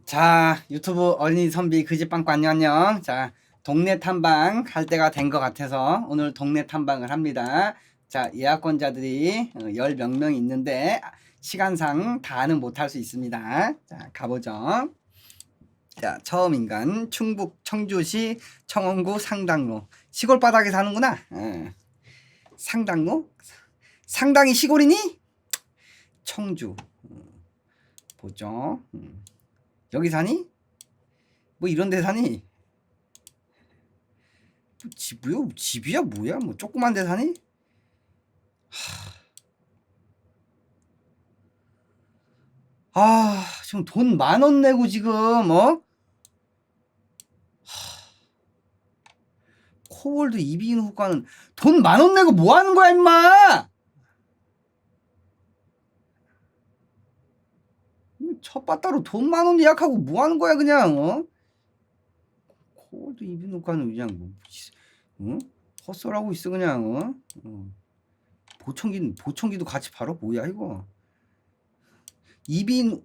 자, 유튜브 어린이 선비 그지빵꾸 안녕. 자, 동네 탐방 할 때가 된 것 같아서 오늘 동네 탐방을 합니다. 자, 예약권자들이 10몇 명 있는데 시간상 다는 못할 수 있습니다. 자, 가보죠. 자, 처음 인간 충북 청주시 청원구 상당로. 시골 바닥에 사는구나. 상당로? 상당히 시골이니? 청주. 보죠. 여기 사니? 뭐 이런 데 사니? 집이야 뭐야? 뭐 조그만 데 사니? 지금 돈 10,000원 내고 지금 코월드 이비인 후과는 돈 10,000원 내고 뭐 하는 거야 임마? 첫 바따로 돈 10,000원 예약하고 뭐 하는 거야 그냥 코월드 이비인 후과는 그냥 뭐 헛소리하고 있어 그냥 보청기도 같이 팔아 뭐야 이거? 이비인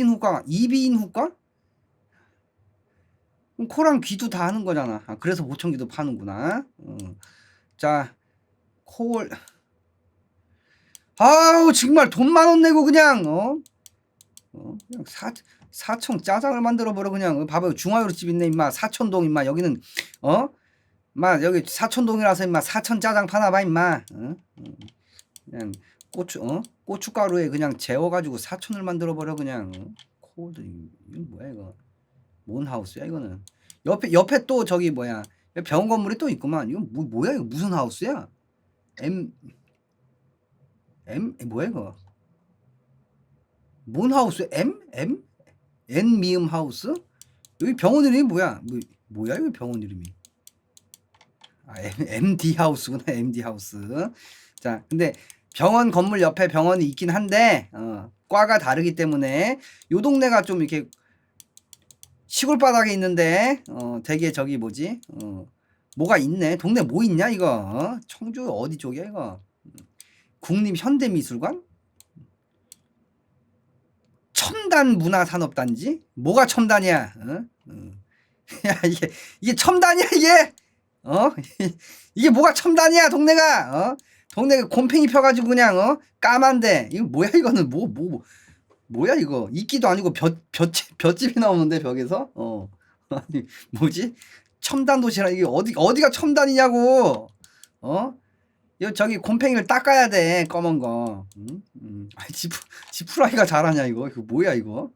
후과? 코랑 귀도 다 하는 거잖아. 그래서 보청기도 파는구나. 자, 코월. 아우 정말 돈 10,000원 내고 그냥 그냥 사청 짜장을 만들어 버려 그냥. 봐봐요, 중화요리집 있네 임마. 사천동 임마. 여기는 마 여기 사천동이라서 임마 사천 짜장 파나 봐 임마. 그냥 고춧가루에 그냥 재워가지고 사천을 만들어 버려 그냥. 코월드 이건 뭐야 이거? 뭔 하우스야 이거는? 옆에 또 저기 뭐야 병원 건물이 또 있구만. 이건 뭐야 이거? 무슨 하우스야? 뭐야 이거? 뭔 하우스? N 미음 하우스? 여기 병원 이름이 뭐야? 뭐야 이거 병원 이름이? MD 하우스구나. MD 하우스. 자, 근데 병원 건물 옆에 병원이 있긴 한데 과가 다르기 때문에 요 동네가 좀 이렇게 시골 바닥에 있는데 되게 저기 뭐지? 뭐가 있네. 동네 뭐 있냐 이거? 청주 어디 쪽이야 이거? 국립현대미술관? 첨단문화산업단지? 뭐가 첨단이야? 야 이게 첨단이야 이게? 이게 뭐가 첨단이야 동네가? 동네가 곰팡이 펴가지고 그냥 까만데 이거 뭐야 이거는 뭐야 이거? 이끼도 아니고 볏집이 나오는데 벽에서? 아니 뭐지? 첨단 도시락 이게 어디가 첨단이냐고? 저기 곰팡이를 닦아야 돼 검은 거. 아니 지푸라기가 잘하냐 이거? 이거 뭐야 이거?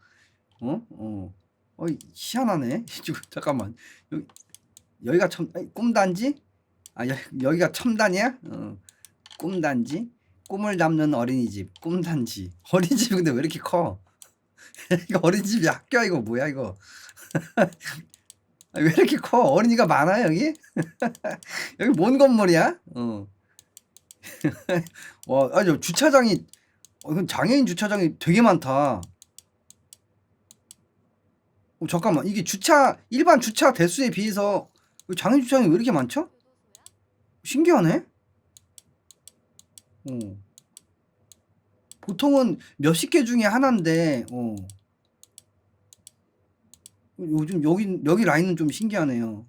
희한하네. 잠깐만. 여기가 꿈단지? 여기가 첨단이야? 꿈단지? 꿈을 담는 어린이집 꿈단지. 어린이집이 근데 왜 이렇게 커? 이거 어린이집이 학교야 이거 뭐야 이거? 왜 이렇게 커? 어린이가 많아 여기? 여기 뭔 건물이야? 와, 아니 주차장이 이건 장애인 주차장이 되게 많다. 잠깐만, 이게 일반 주차 대수에 비해서 장애인 주차장이 왜 이렇게 많죠? 신기하네. 보통은 몇십 개 중에 하나인데 요즘 여기 라인은 좀 신기하네요.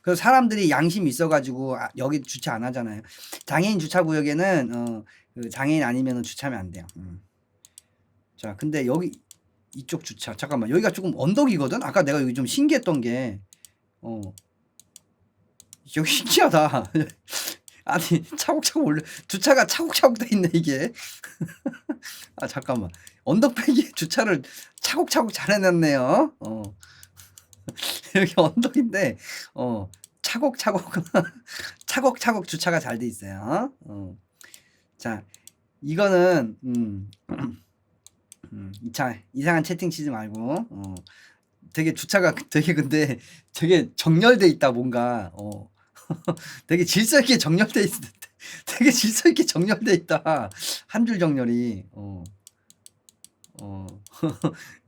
그래서 사람들이 양심이 있어가지고 여기 주차 안 하잖아요. 장애인 주차 구역에는 그 장애인 아니면 주차하면 안 돼요. 자, 근데 여기 이쪽 주차 잠깐만, 여기가 조금 언덕이거든. 아까 내가 여기 좀 신기했던 게 여기 신기하다. 아니 차곡차곡 올려 주차가 차곡차곡 돼 있네 이게. 잠깐만, 언덕배기에 주차를 차곡차곡 잘 해놨네요. 여기 언덕인데 차곡차곡 차곡차곡 주차가 잘 돼 있어요. 자, 이거는 자, 이상한 채팅 치지 말고 되게 주차가 되게 근데 되게 정렬돼 있다 뭔가 되게 질서 있게 정렬돼 있 되게 질서 있게 정렬돼 있다. 한 줄 정렬이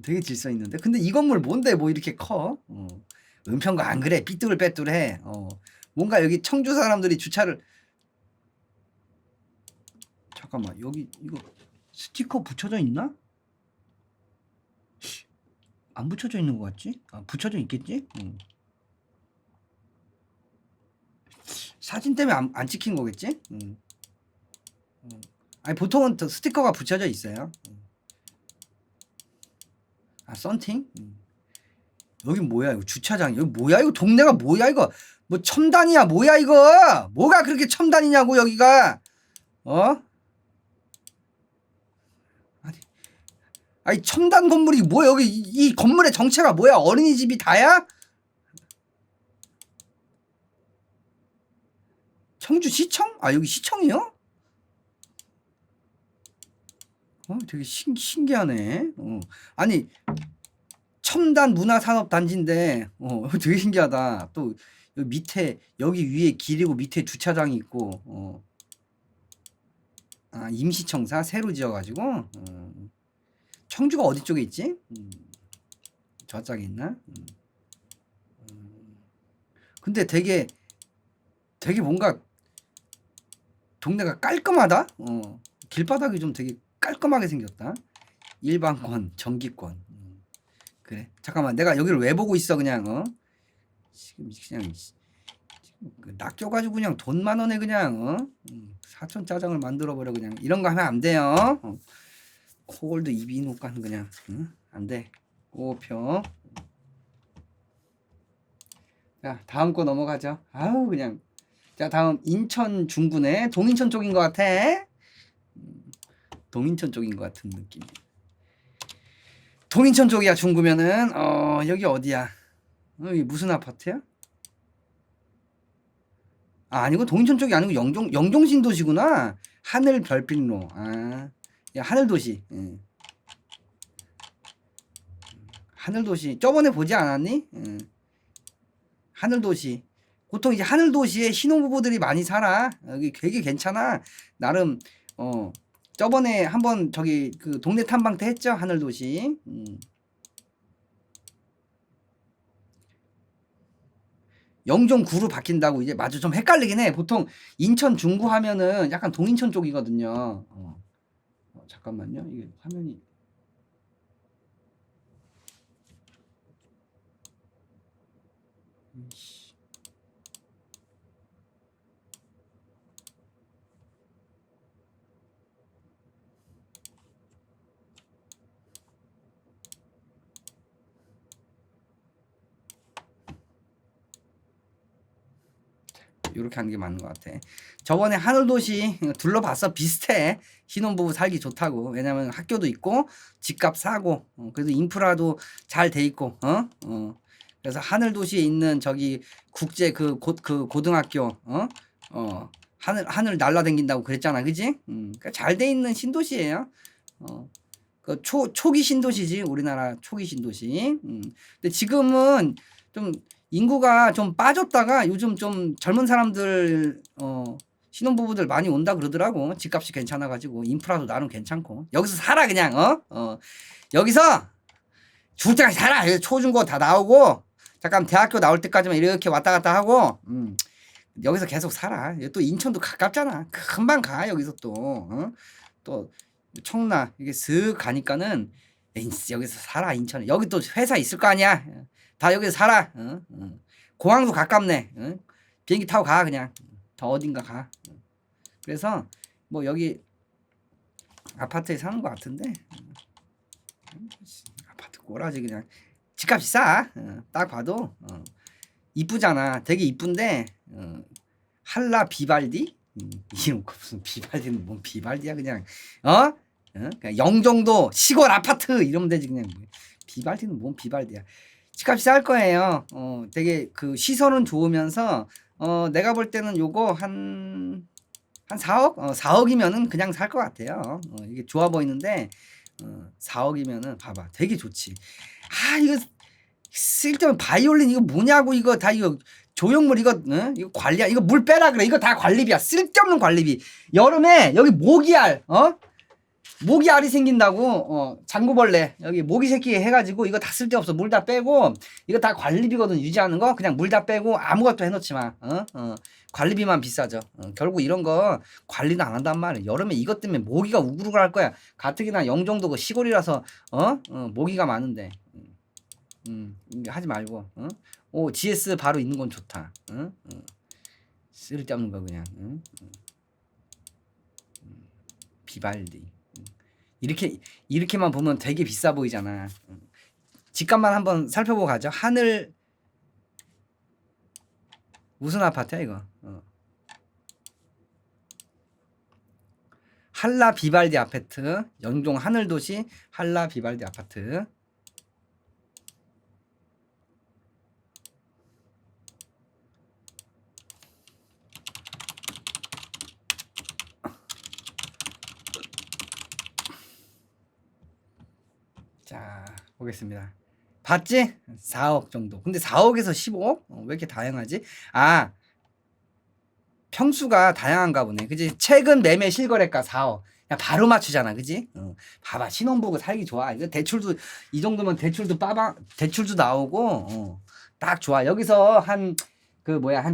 되게 질서 있는데. 근데 이 건물 뭔데 뭐 이렇게 커? 은평구 안 그래. 삐뚤빼뚤해. 뭔가 여기 청주 사람들이 주차를 잠깐만, 여기 이거 스티커 붙여져 있나? 안 붙여져 있는 것 같지? 아, 붙여져 있겠지? 사진 때문에 안 찍힌 거겠지? 아니 보통은 또 스티커가 붙여져 있어요. 아 썬팅? 여기 뭐야 이거 주차장 여기 뭐야 이거 동네가 뭐야 이거 뭐 첨단이야 뭐야 이거 뭐가 그렇게 첨단이냐고 여기가 어? 아니 첨단 건물이 뭐야 여기 이 건물의 정체가 뭐야 어린이집이 다야? 청주시청? 아 여기 시청이요? 되게 신기하네. 아니 첨단 문화산업단지인데 되게 신기하다. 또 여기 밑에 여기 위에 길이고 밑에 주차장이 있고 아 임시청사 새로 지어가지고 청주가 어디 쪽에 있지? 저쪽에 있나? 근데 되게 뭔가 동네가 깔끔하다. 길바닥이 좀 되게 깔끔하게 생겼다. 일반권, 정기권. 그래. 잠깐만, 내가 여기를 왜 보고 있어 그냥 지금 그냥 낚여가지고 그냥 돈 10,000원에 그냥 사천 짜장을 만들어 버려 그냥 이런 거 하면 안 돼요. 코골도 이비인후과는 그냥 안 돼. 꼬표. 자 다음 거 넘어가죠. 아우 그냥. 자 다음 인천 중구네. 동인천 쪽인 것 같아. 동인천 쪽인 것 같은 느낌. 동인천 쪽이야 중구면은 여기 어디야? 여기 무슨 아파트야? 아 아니고 동인천 쪽이 아니고 영종신도시구나. 하늘 별빛로. 아, 야 하늘도시. 하늘도시. 저번에 보지 않았니? 하늘도시. 보통 이제 하늘도시에 신혼부부들이 많이 살아. 여기 되게 괜찮아. 나름 저번에 한번 저기 그 동네 탐방 때 했죠 하늘도시. 영종구로 바뀐다고 이제 맞아 좀 헷갈리긴 해. 보통 인천 중구 하면은 약간 동인천 쪽이거든요. 잠깐만요. 이게 화면이 이렇게 하는 게 맞는 것 같아. 저번에 하늘도시 둘러봤어. 비슷해. 신혼부부 살기 좋다고. 왜냐면 학교도 있고 집값 싸고 그래도 인프라도 잘 돼 있고 그래서 하늘도시에 있는 저기 국제 그 고등학교 하늘 날라댕긴다고 그랬잖아. 그지? 그러니까 잘 돼 있는 신도시예요. 그 초기 신도시지. 우리나라 초기 신도시. 근데 지금은 좀 인구가 좀 빠졌다가 요즘 좀 젊은 사람들 신혼부부들 많이 온다 그러더라고. 집값이 괜찮아가지고 인프라도 나름 괜찮고 여기서 살아 그냥 여기서 죽을 때까지 살아. 초중고 다 나오고 잠깐 대학교 나올 때까지만 이렇게 왔다 갔다 하고 여기서 계속 살아. 또 인천도 가깝잖아. 금방 가 여기서 또 청라 이게 슥 가니까는 여기서 살아. 인천에 여기 또 회사 있을 거 아니야. 다 여기서 살아. 공항도 가깝네. 비행기 타고 가 그냥. 더 어딘가 가. 그래서 뭐 여기 아파트에 사는 것 같은데 아파트 꼬라지 그냥 집값이 싸. 딱 봐도 이쁘잖아. 되게 이쁜데 할라 비발디? 이런 거 무슨 비발디는 뭔 비발디야 그냥 그냥 영종도 시골 아파트 이러면 되지 그냥. 비발디는 뭔 비발디야. 집값이 쌀 거예요. 되게 그 시설은 좋으면서 내가 볼 때는 요거 한 4억? 4억이면은 그냥 살 것 같아요. 이게 좋아 보이는데 4억이면은 봐봐 되게 좋지. 아 이거 쓸데없는 바이올린 이거 뭐냐고 이거 다 이거 조형물 이거 이거 관리야. 이거 물 빼라 그래. 이거 다 관리비야. 쓸데없는 관리비. 여름에 여기 모기알 모기알이 생긴다고 장구벌레 여기 모기 새끼 해가지고 이거 다 쓸데없어. 물 다 빼고 이거 다 관리비거든. 유지하는 거 그냥 물 다 빼고 아무것도 해놓지 마. 관리비만 비싸죠. 결국 이런 거 관리는 안 한단 말이야. 여름에 이것 때문에 모기가 우글우글 할 거야. 가뜩이나 영종도 그 시골이라서 모기가 많은데 이거 하지 말고, 응? 오, GS 바로 있는 건 좋다, 응? 응. 쓸데없는 거 그냥, 응? 비발디. 이렇게만 보면 되게 비싸 보이잖아. 집값만 한번 살펴보고 가죠. 하늘 무슨 아파트야 이거? 한라 비발디 아파트, 영종 하늘도시 한라 비발디 아파트. 자, 보겠습니다. 봤지? 4억 정도. 근데 4억에서 15억? 왜 이렇게 다양하지? 아, 평수가 다양한가 보네. 그지? 최근 매매 실거래가 4억. 그냥 바로 맞추잖아. 그지? 봐봐. 신혼부부 살기 좋아. 이거 대출도, 이 정도면 대출도 대출도 나오고, 딱 좋아. 여기서 한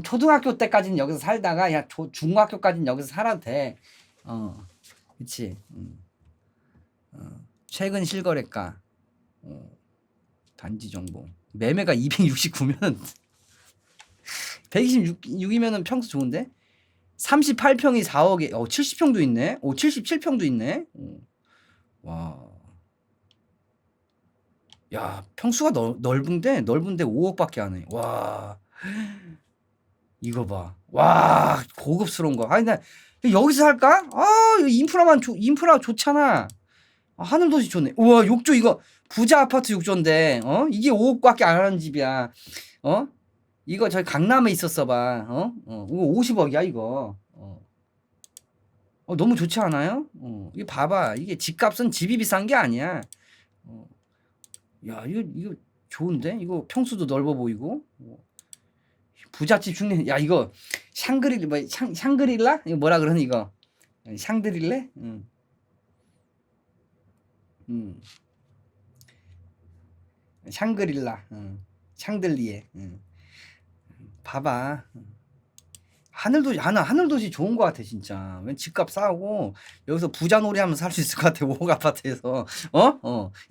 초등학교 때까지는 여기서 살다가, 야, 중학교까지는 여기서 살아도 돼. 그치? 최근 실거래가. 단지 정보. 매매가 269면 126이면은 평수 좋은데? 38평이 4억에 70평도 있네. 77평도 있네. 와. 야, 평수가 넓은데 5억밖에 안 해. 와. 이거 봐. 와, 고급스러운 거. 아니 나 여기서 살까? 아, 인프라 좋잖아. 하늘도시 좋네. 우와, 욕조 이거 부자 아파트 욕조인데, 이게 5억밖에 안 하는 집이야. 이거 저기 강남에 있었어 봐. 이거 50억이야 이거. 너무 좋지 않아요? 이거 봐봐. 이게 집값은 집이 비싼 게 아니야. 야, 이거 좋은데? 이거 평수도 넓어 보이고. 부잣집 중에, 야, 이거 샹그릴라? 이거 뭐라 그러니 이거? 샹드릴레? 샹그릴라. 샹들리에. 봐봐. 하늘도시 좋은 것 같아 진짜. 왠 집값 싸고 여기서 부자놀이 하면 살 수 있을 것 같아. 5억 아파트에서.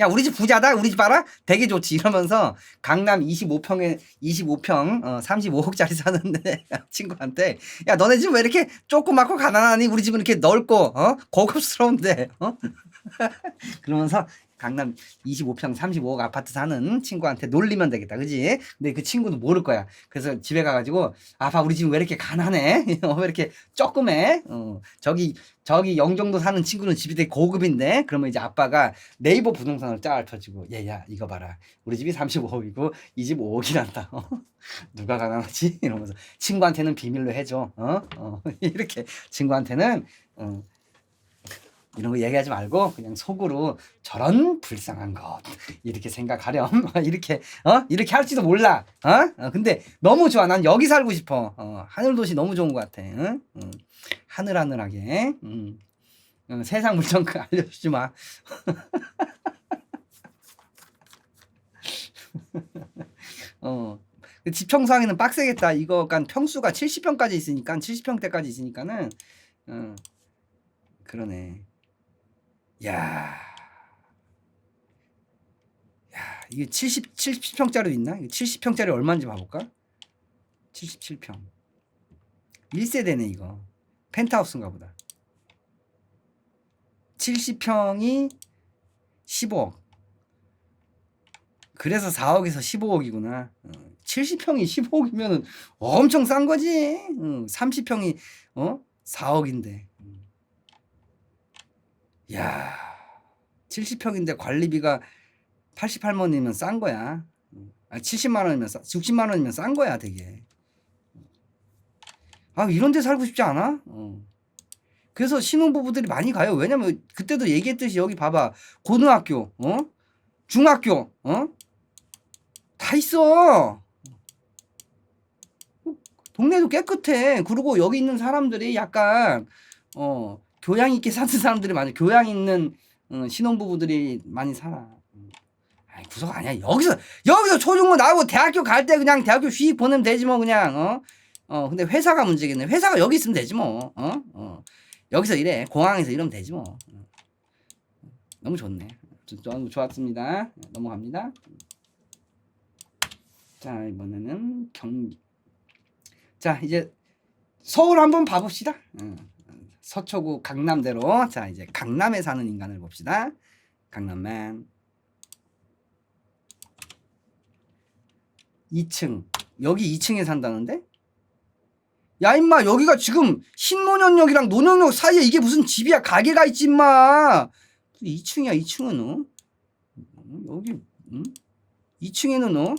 야, 우리 집 부자다. 우리 집 봐라. 되게 좋지. 이러면서 강남 25평에 25평 35억짜리 사는데 친구한테, 야, 너네 집 왜 이렇게 조그맣고 가난하니? 우리 집은 이렇게 넓고 고급스러운데. 그러면서 강남 25평 35억 아파트 사는 친구한테 놀리면 되겠다. 그지? 근데 그 친구도 모를 거야. 그래서 집에 가가지고, 아빠, 우리 집 왜 이렇게 가난해? 왜 이렇게 조그매? 저기 영종도 사는 친구는 집이 되게 고급인데? 그러면 이제 아빠가 네이버 부동산을 쫙 펴주고, 얘야, 이거 봐라. 우리 집이 35억이고 이 집 5억이란다. 누가 가난하지? 이러면서 친구한테는 비밀로 해줘. 이렇게 친구한테는 이런 거 얘기하지 말고 그냥 속으로 저런 불쌍한 것 이렇게 생각하렴. 이렇게 할지도 몰라. 근데 너무 좋아. 난 여기 살고 싶어. 하늘도시 너무 좋은 것 같아. 하늘하늘하게. 세상 물정 알려주지 마. 집 청소하기는 빡세겠다. 이거 간 평수가 70평까지 있으니까 70평대까지 있으니까는 그러네. 야, 이게 70평짜리 있나? 70평짜리 얼마인지 봐볼까? 77평. 1세대네, 이거. 펜트하우스인가 보다. 70평이 15억. 그래서 4억에서 15억이구나. 70평이 15억이면 엄청 싼 거지. 30평이 4억인데. 야, 70평인데 관리비가 88만 원이면 싼 거야. 70만 원이면 60만 원이면 싼 거야, 되게. 이런 데 살고 싶지 않아? 그래서 신혼부부들이 많이 가요. 왜냐면 그때도 얘기했듯이 여기 봐봐. 고등학교, 중학교, 다 있어. 동네도 깨끗해. 그리고 여기 있는 사람들이 약간 교양 있게 사는 사람들이 많아. 교양 있는 신혼부부들이 많이 살아. 구석 아니야. 여기서 초중고 나오고 대학교 갈 때 그냥 대학교 휙 보내면 되지 뭐 그냥. 근데 회사가 문제겠네. 회사가 여기 있으면 되지 뭐. 여기서 일해. 공항에서 이러면 되지 뭐. 너무 좋네. 너무 좋았습니다. 넘어갑니다. 자, 이번에는 경기. 자, 이제 서울 한번 봐봅시다. 서초구 강남대로. 자, 이제 강남에 사는 인간을 봅시다. 강남맨. 2층. 여기 2층에 산다는데? 야, 임마, 여기가 지금 신논현역이랑 논현역 사이에 이게 무슨 집이야? 가게가 있지, 임마. 2층이야, 2층은, 어? 여기, 2층에는, 어?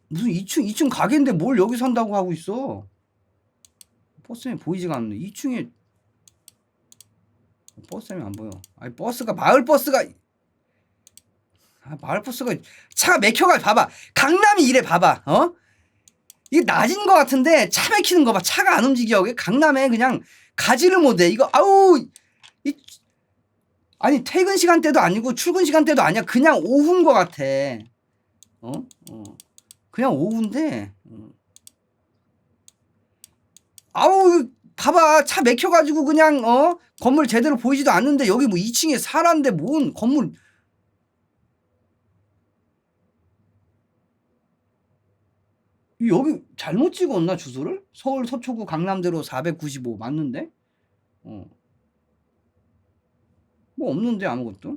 무슨 2층 가게인데 뭘 여기 산다고 하고 있어? 버스에 보이지가 않네. 2층에 버스에 안 보여. 아니 버스가 마을 버스가 마을 버스가 차가 막혀가 봐봐. 강남이 이래 봐봐. 어? 이게 낮인 것 같은데 차 막히는 거 봐. 차가 안 움직여. 강남에 그냥 가지를 못해. 이거 아우 아니 퇴근 시간대도 아니고 출근 시간대도 아니야. 그냥 오후인 것 같아. 그냥 오후인데. 아우 봐봐 차 막혀가지고 그냥 건물 제대로 보이지도 않는데 여기 뭐 2층에 사람인데 뭔 건물 여기 잘못 찍었나 주소를? 서울 서초구 강남대로 495 맞는데? 뭐 없는데 아무것도.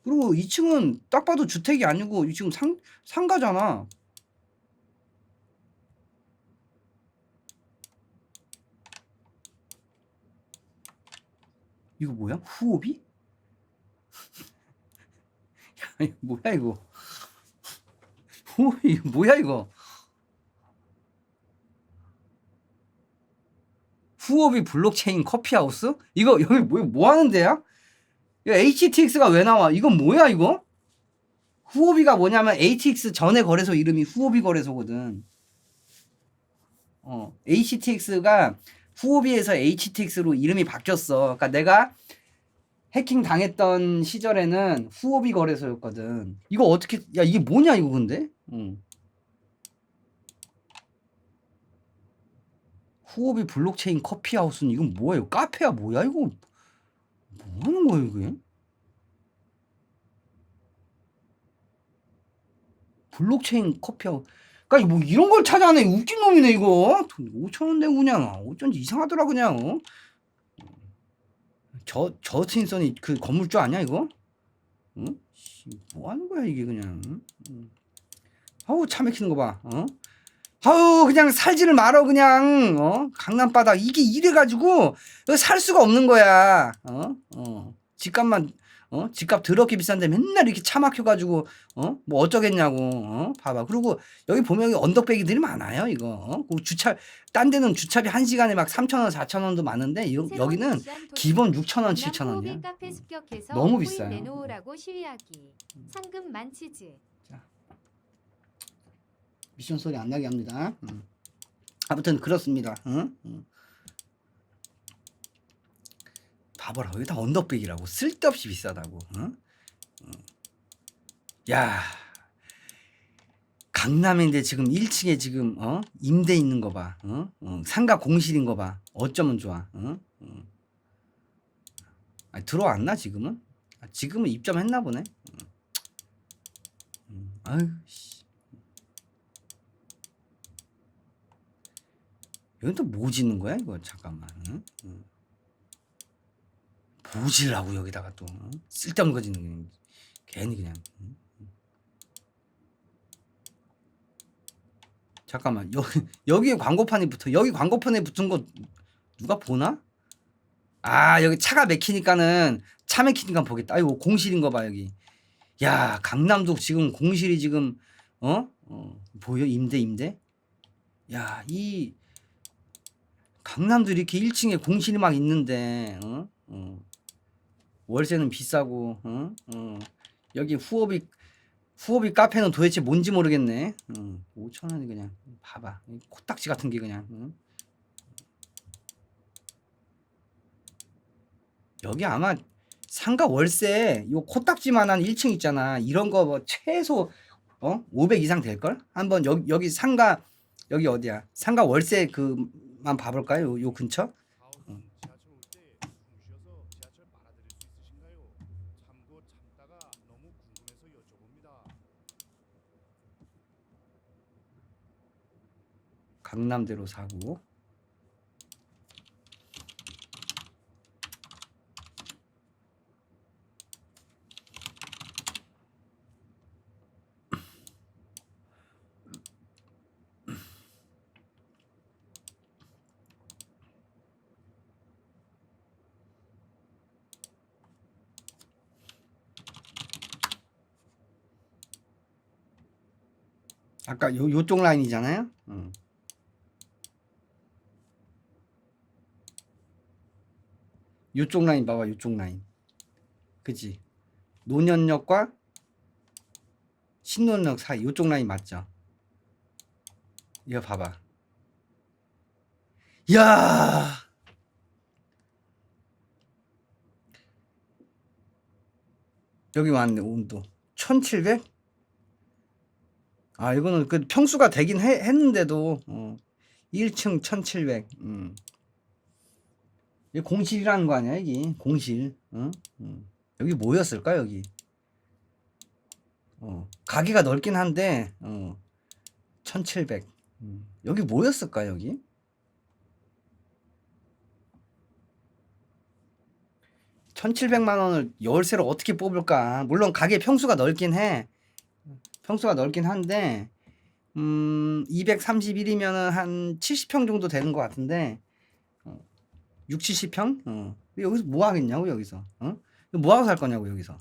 그리고 2층은 딱 봐도 주택이 아니고 지금 상가잖아. 이거 뭐야? 후오비? 뭐야 이거? 후오비 뭐야 이거? 후오비 블록체인 커피하우스? 이거 여기 뭐 하는 데야? 이거 HTX가 왜 나와? 이건 뭐야 이거? 후오비가 뭐냐면 HTX 전에 거래소 이름이 후오비 거래소거든. HTX가 후오비에서 HTX로 이름이 바뀌었어. 그러니까 내가 해킹 당했던 시절에는 후오비 거래소였거든. 이거 어떻게 야 이게 뭐냐 이거 근데? 후오비 블록체인 커피하우스는 이건 뭐예요? 카페야 뭐야 이거? 뭐 하는 거야 이게? 블록체인 커피하우스. 그러니까 뭐 이런 걸 찾아내 웃긴 놈이네 이거. 5,000원 내고 그냥 어쩐지 이상하더라 그냥. 저트인선이 그 건물주 아니야 이거? 응? 뭐 하는 거야 이게 그냥? 아우 차 막히는 거 봐. 아우 그냥 살지를 말어 그냥. 강남 바닥 이게 이래 가지고 살 수가 없는 거야. 집값만 집값 더럽게 비싼데 맨날 이렇게 차 막혀 가지고 뭐 어쩌겠냐고. 봐봐. 그리고 여기 보면 여기 언덕배기들이 많아요 이거. 그 딴 데는 주차비 1시간에 막 3,000원 4,000원도 많은데 여기는 기본 6,000원 7,000원이야. 카페 습격해서 너무 비싸요. 내놓으라고 시위하기. 상금 만치즈. 미션 소리 안 나게 합니다. 아무튼 그렇습니다. 봐봐라 여기다 언덕백이라고 쓸데없이 비싸다고. 야 강남인데 지금 1층에 지금 임대 있는 거 봐. 상가 공실인 거 봐. 어쩌면 좋아. 아니, 들어왔나 지금은? 지금은 입점했나 보네. 아유 씨. 여기 또 뭐 짓는 거야 이거? 잠깐만. 뭐 짓라고 여기다가 또 쓸데없는 거 짓는 그냥 괜히 그냥. 잠깐만 여기에 광고판이 붙어. 여기 광고판에 붙은 거 누가 보나? 아 여기 차가 막히니까는 차 막히니까 보겠다. 아이고 공실인 거 봐 여기. 야 강남도 지금 공실이 지금 보여? 임대? 야 이 강남도 이렇게 1층에 공실이 막 있는데 월세는 비싸고 여기 후오비 카페는 도대체 뭔지 모르겠네. 5,000원이 그냥 봐봐 코딱지 같은 게 그냥. 여기 아마 상가 월세 요 코딱지만한 1층 있잖아. 이런 거 뭐 최소 500 이상 될걸? 한번 여기 상가 여기 어디야? 상가 월세 그만 봐볼까요? 요 근처? 강남대로 사고. 아까 요쪽 라인이잖아요. 요쪽 라인 봐봐. 요쪽 라인. 그치? 노년역과 신논역 사이 요쪽 라인 맞죠? 이거 봐봐. 야, 여기 왔네. 온도 1700? 아, 이거는 그 평수가 되긴 했는데도 1층 1700. 이게 공실이라는 거 아니야, 이게. 공실. 여기 뭐였을까, 여기? 가게가 넓긴 한데 1700. 여기 뭐였을까, 여기? 1700만 원을 열쇠로 어떻게 뽑을까? 물론 가게 평수가 넓긴 해. 평수가 넓긴 한데 231이면은 한 70평 정도 되는 것 같은데 6, 70평? 여기서 뭐 하겠냐고 여기서? 뭐 하고 살 거냐고 여기서?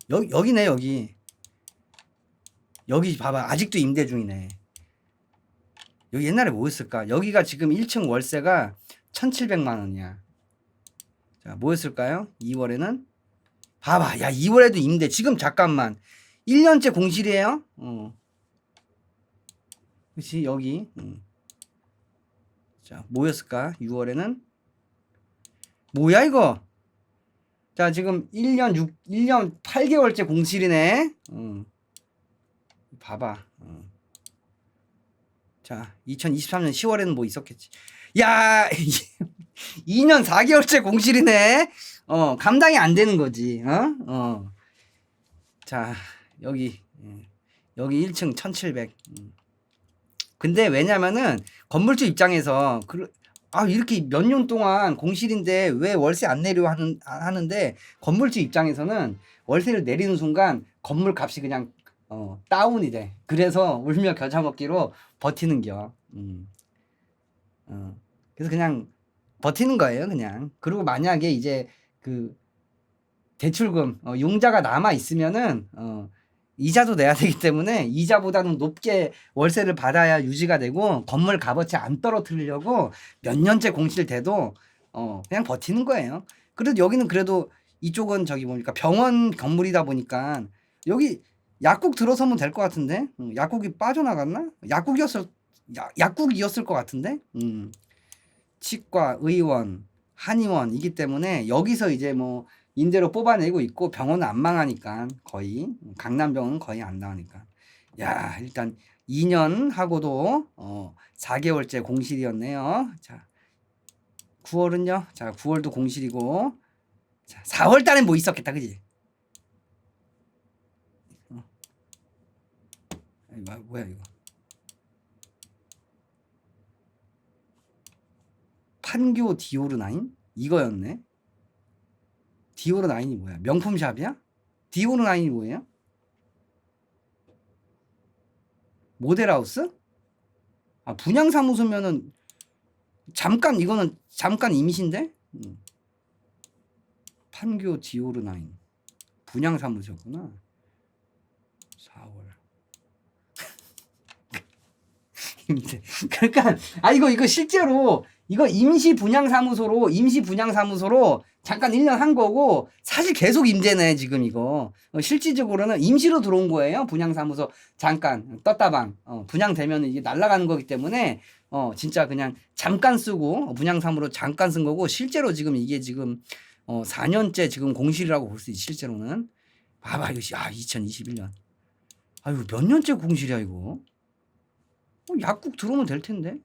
여기네 여기. 여기 봐봐 아직도 임대 중이네. 여기 옛날에 뭐였을까? 여기가 지금 1층 월세가 1700만 원이야. 자, 뭐였을까요? 2월에는 봐봐. 야, 2월에도 임대. 지금 잠깐만. 1년째 공실이에요? 그치, 여기. 자, 뭐였을까? 6월에는 뭐야, 이거? 자, 지금 1년 8개월째 공실이네. 봐봐. 자, 2023년 10월에는 뭐 있었겠지. 야, 2년 4개월째 공실이네. 감당이 안 되는 거지. 자, 여기 1층 1700. 근데 왜냐면은 건물주 입장에서 이렇게 몇 년 동안 공실인데 왜 월세 안 내려 하는데 건물주 입장에서는 월세를 내리는 순간 건물 값이 그냥 다운이 돼. 그래서 울며 겨자 먹기로 버티는겨. 그래서 그냥 버티는 거예요, 그냥. 그리고 만약에 이제 그 대출금 융자가 남아 있으면은 이자도 내야 되기 때문에 이자보다는 높게 월세를 받아야 유지가 되고 건물 값어치 안 떨어뜨리려고 몇 년째 공실돼도 그냥 버티는 거예요. 그래도 여기는 그래도 이쪽은 저기 뭡니까 병원 건물이다 보니까 여기 약국 들어서면 될 것 같은데 약국이 빠져나갔나? 약국이었을 것 같은데 치과, 의원, 한의원이기 때문에 여기서 이제 뭐 임대로 뽑아내고 있고 병원은 안 망하니까 거의 강남병원은 거의 안 나오니까 야 일단 2년 하고도 4개월째 공실이었네요. 자 9월은요. 자 9월도 공실이고 자 4월 달엔 뭐 있었겠다 그지? 뭐야 이거 판교 디오르9 이거였네. 디오르9이 뭐야? 명품샵이야? 디오르9이 뭐예요? 모델하우스? 아 분양사무소면은 잠깐 이거는 잠깐 이미신데? 판교 디오르9 분양사무소구나. 4월 그러니까 이거 실제로 이거 임시 분양사무소로 잠깐 1년 한 거고 사실 계속 임대네 지금 이거 실질적으로는 임시로 들어온 거예요. 분양사무소 잠깐 떴다방 분양되면 이게 날아가는 거기 때문에 진짜 그냥 잠깐 쓰고 분양사무로 잠깐 쓴 거고 실제로 지금 이게 지금 4년째 지금 공실이라고 볼 수 있지. 실제로는 봐봐 이거 2021년 아유 몇 년째 공실이야 이거. 약국 들어오면 될 텐데.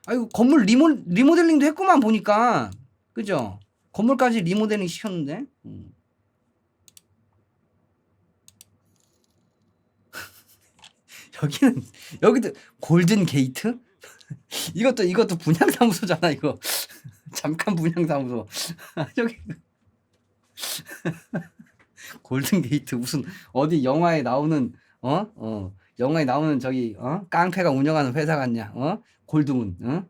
아이고 건물 리모델링도 했구만 보니까 그죠? 건물까지 리모델링 시켰는데 여기는 여기도 골든 게이트? 이것도 분양사무소잖아 이거. 잠깐 분양사무소. 저기 골든 게이트 무슨 어디 영화에 나오는 영화에 나오는 저기 깡패가 운영하는 회사 같냐? 골드문.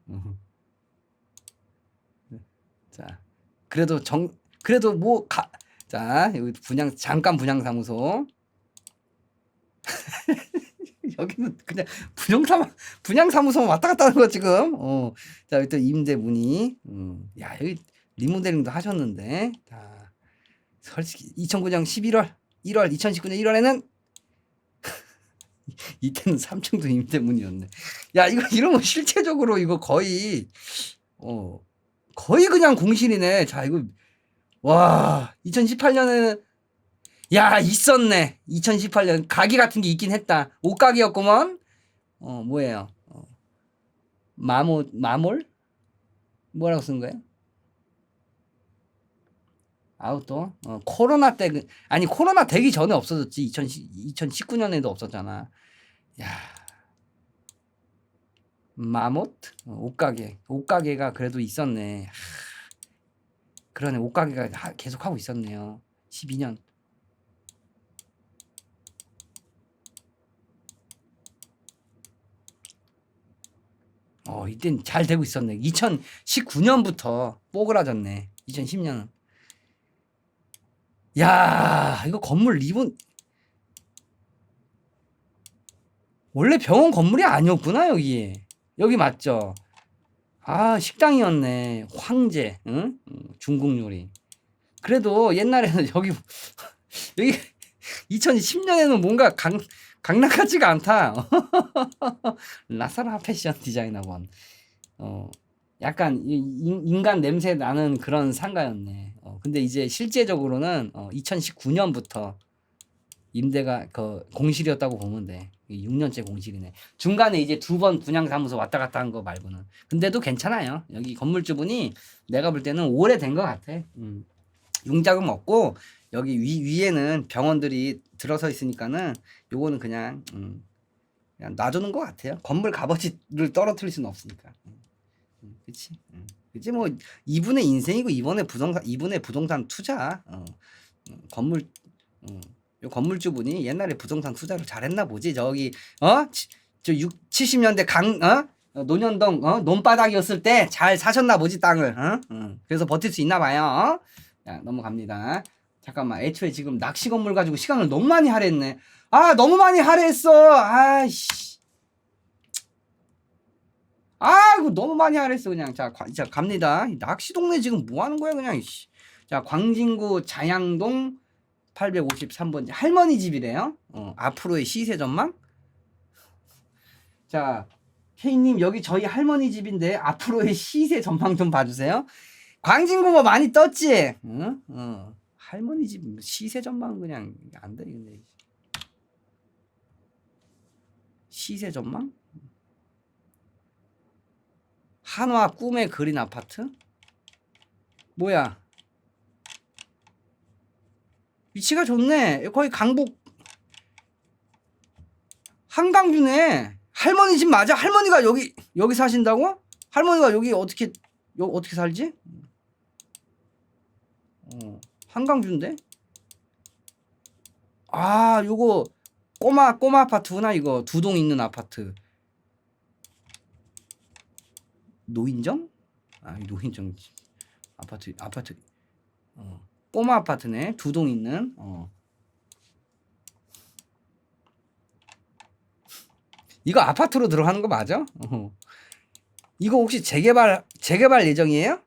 자, 그래도 자, 여기 잠깐 분양사무소. 여기는 그냥 분양사무소 왔다 갔다 하는 거 지금. 자, 여기 또 임대 문의. 야, 여기 리모델링도 하셨는데. 자, 솔직히 2009년 11월, 1월, 2019년 1월에는 이때는 3층도 임대 문의였네. 야, 이러면 실제적으로 이거 거의 그냥 공실이네. 자, 이거 와, 2018년에는 야, 있었네. 2018년 가게 같은 게 있긴 했다. 옷가게였구먼. 뭐예요? 마몰? 뭐라고 쓴 거예요? 아웃도어? 코로나 때 아니 코로나 되기 전에 없어졌지. 2019년에도 없었잖아. 야. 마못? 옷가게가 그래도 있었네. 그러네. 옷가게가 계속 하고 있었네요. 12년. 이땐 잘 되고 있었네. 2019년부터 뽀그라졌네. 2010년은. 야, 이거 건물 리본 원래 병원 건물이 아니었구나, 여기 맞죠? 아, 식당이었네. 황제, 응? 중국 요리. 그래도 옛날에는 여기 2010년에는 뭔가 강남 같지가 않다. 라사라 패션 디자인학원. 약간 인간 냄새 나는 그런 상가였네. 근데 이제 실제적으로는 2019년부터 임대가 공실이었다고 보면 돼. 6년째 공실이네. 중간에 이제 2번 분양사무소 왔다 갔다 한 거 말고는. 근데도 괜찮아요. 여기 건물주분이 내가 볼 때는 오래된 것 같아. 융자금 없고 여기 위에는 병원들이 들어서 있으니까는 요거는 그냥 놔두는 것 같아요. 건물 값어치를 떨어뜨릴 수는 없으니까. 그치? 그치? 뭐 이분의 인생이고 이분의 부동산 투자. 건물 요 건물주분이 옛날에 부동산 투자를 잘했나 보지. 저기 저 70년대 논현동 논바닥이었을 때 잘 사셨나 보지 땅을. 그래서 버틸 수 있나 봐요. 자, 넘어갑니다. 잠깐만. 애초에 지금 낚시 건물 가지고 시간을 너무 많이 할애했네. 아, 너무 많이 할애했어. 아이씨. 이거 너무 많이 할애했어 그냥. 자, 갑니다. 낚시 동네 지금 뭐 하는 거야 그냥. 자, 광진구 자양동 853번지 할머니 집이래요. 앞으로의 시세 전망. 자, K님 여기 저희 할머니 집인데 앞으로의 시세 전망 좀 봐주세요. 광진구 뭐 많이 떴지? 할머니 집 시세 전망은 그냥 안 되겠네. 시세 전망? 한화 꿈의 그린 아파트? 뭐야? 위치가 좋네. 거의 강북 한강뷰네. 할머니 집 맞아? 할머니가 여기 사신다고? 할머니가 여기 어떻게 살지? 한강뷰인데? 아, 요거 꼬마 아파트구나. 이거 2동 있는 아파트. 노인정? 노인정 아파트. 꼬마 아파트네. 2동 있는. 이거 아파트로 들어가는 거 맞아? 이거 혹시 재개발 예정이에요?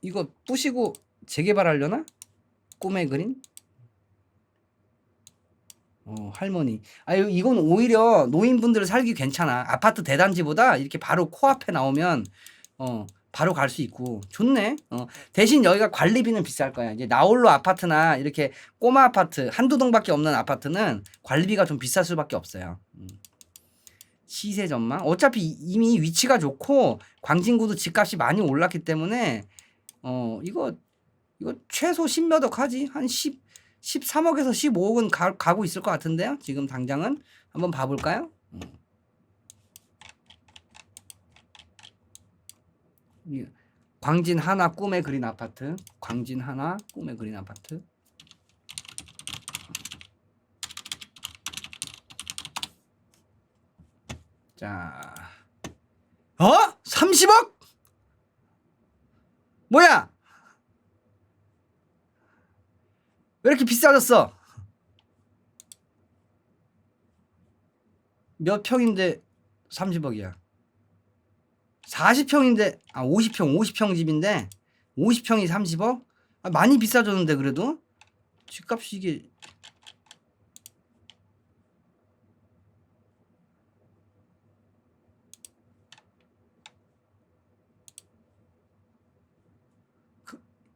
이거 부시고 재개발하려나? 꿈의 그린? 할머니. 이건 오히려 노인분들 살기 괜찮아. 아파트 대단지보다 이렇게 바로 코앞에 나오면 바로 갈 수 있고 좋네. 대신 여기가 관리비는 비쌀 거야. 이제 나홀로 아파트나 이렇게 꼬마 아파트 한두 동밖에 없는 아파트는 관리비가 좀 비쌀 수밖에 없어요. 시세 전망. 어차피 이미 위치가 좋고 광진구도 집값이 많이 올랐기 때문에 이거 최소 10몇억 하지. 한 10 13억에서 15억은 가고 있을 것 같은데요. 지금 당장은 한번 봐볼까요? 광진 하나 꿈에 그린 아파트. 광진 하나 꿈에 그린 아파트. 자, 30억? 뭐야? 왜 이렇게 비싸졌어? 몇 평인데 30억이야? 40평인데 50평 집인데 50평이 30억? 많이 비싸졌는데 그래도 집값이 이게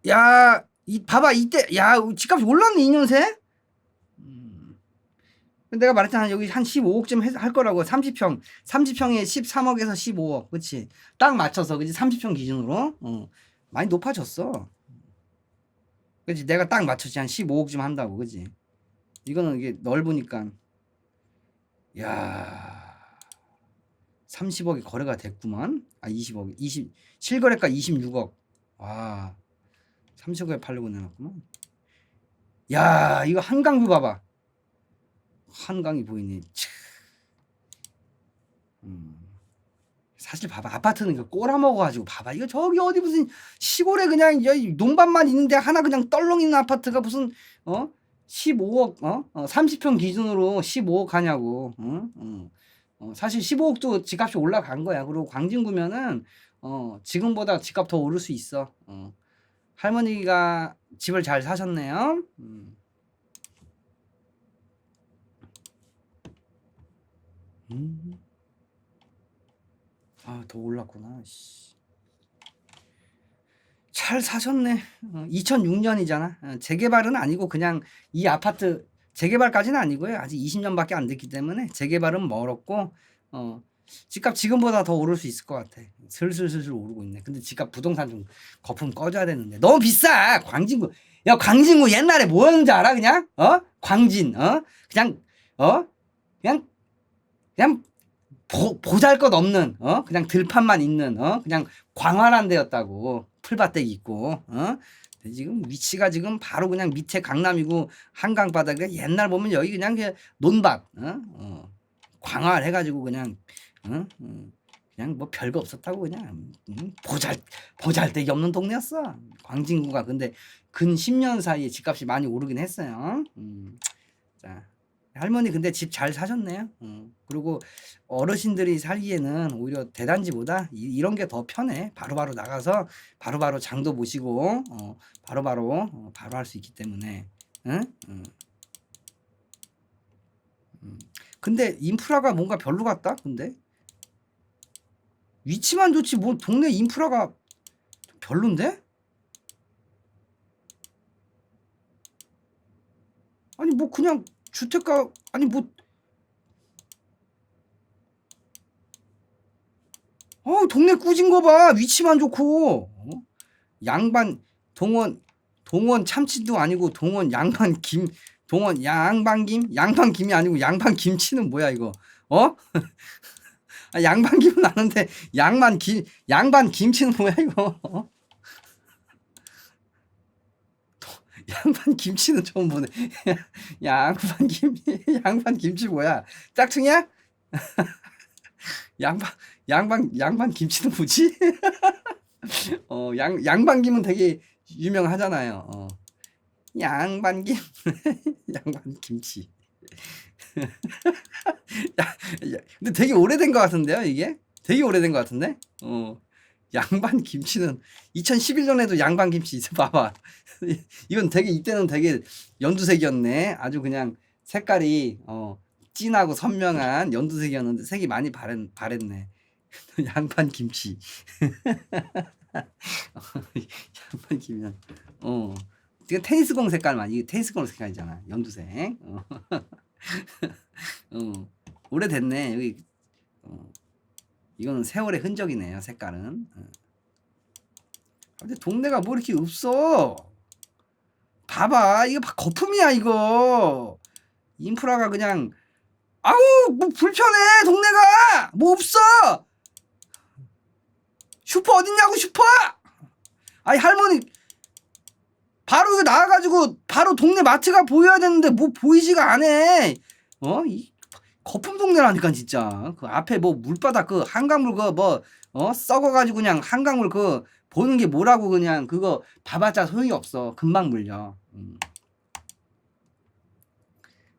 야, 봐봐 이때 야 집값이 올랐네 2년 새? 내가 말했잖아 여기 한 15억쯤 할 거라고 30평에 13억에서 15억 그치 딱 맞춰서 그치 30평 기준으로 많이 높아졌어 그치 내가 딱 맞췄지 한 15억쯤 한다고 그치 이거는 이게 넓으니까 야 30억이 거래가 됐구만 20억 실거래가 26억 와 30억에 팔려고 내놨구만 야 이거 한강뷰 봐봐 한강이 보이네 사실 봐봐 아파트는 이거 꼬라먹어가지고 봐봐 이거 저기 어디 무슨 시골에 그냥 농반만 있는데 하나 그냥 떨렁 있는 아파트가 무슨 15억 30평 기준으로 15억 하냐고 사실 15억도 집값이 올라간 거야 그리고 광진구면은 지금보다 집값 더 오를 수 있어 할머니가 집을 잘 사셨네요 더 올랐구나. 잘 사셨네. 2006년이잖아. 재개발은 아니고 그냥 이 아파트 재개발까지는 아니고요. 아직 20년밖에 안 됐기 때문에 재개발은 멀었고 집값 지금보다 더 오를 수 있을 것 같아. 슬슬 오르고 있네. 근데 집값 부동산 좀 거품 꺼줘야 되는데 너무 비싸. 광진구. 야 광진구 옛날에 뭐였는지 알아? 그냥 광진 그냥 그냥 보잘것없는 그냥 들판만 있는 그냥 광활한 데였다고 풀밭대기 있고 근데 지금 위치가 지금 바로 그냥 밑에 강남이고 한강 바닥에 옛날 보면 여기 그냥 논밭 광활해가지고 그냥 그냥 뭐 별거 없었다고 그냥 보잘데기 없는 동네였어 광진구가 근데 근 10년 사이에 집값이 많이 오르긴 했어요 자 할머니 근데 집 잘 사셨네요. 그리고 어르신들이 살기에는 오히려 대단지보다 이런 게 더 편해. 바로바로 나가서 바로바로 장도 보시고 바로바로 바로 할 수 있기 때문에. 응? 근데 인프라가 뭔가 별로 같다. 근데 위치만 좋지 뭐 동네 인프라가 별론데? 아니 뭐 그냥 주택가 아니 뭐 동네 꾸진 거 봐. 위치만 좋고. 양반 동원 참치도 아니고 동원 양반 김 동원 양반김 양반김이 아니고 양반김치는 뭐야 이거? 양반김은 아는데 양반김치는 뭐야 이거? 양반김치는 처음 보네. 양반김치 뭐야? 짝퉁이야? 양반김치는 뭐지? 양반김은 되게 유명하잖아요. 양반김, 양반김치. 근데 되게 오래된 것 같은데요, 이게? 되게 오래된 것 같은데? 양반김치는 2011년에도 양반김치 있어, 봐봐. 이건 되게, 이때는 되게 연두색이었네. 아주 그냥 색깔이, 진하고 선명한 연두색이었는데 색이 많이 바랬네. 양반김치. 양반김이면 이거 테니스공 색깔만 이게 테니스공 색깔이잖아 연두색 오래됐네 여기 이거는 세월의 흔적이네요 색깔은 근데 동네가 뭐 이렇게 없어 봐봐 이거 거품이야 이거. 인프라가 그냥 아우 뭐 불편해 동네가 뭐 없어. 슈퍼 어딨냐고 슈퍼. 아니 할머니 바로 이거 나와가지고 바로 동네 마트가 보여야 되는데 뭐 보이지가 않아. 이 거품 동네라니까 진짜. 그 앞에 뭐 물바닥 그 한강물 그 뭐 썩어가지고 그냥 한강물 그 보는 게 뭐라고 그냥 그거 봐봤자 소용이 없어. 금방 물려.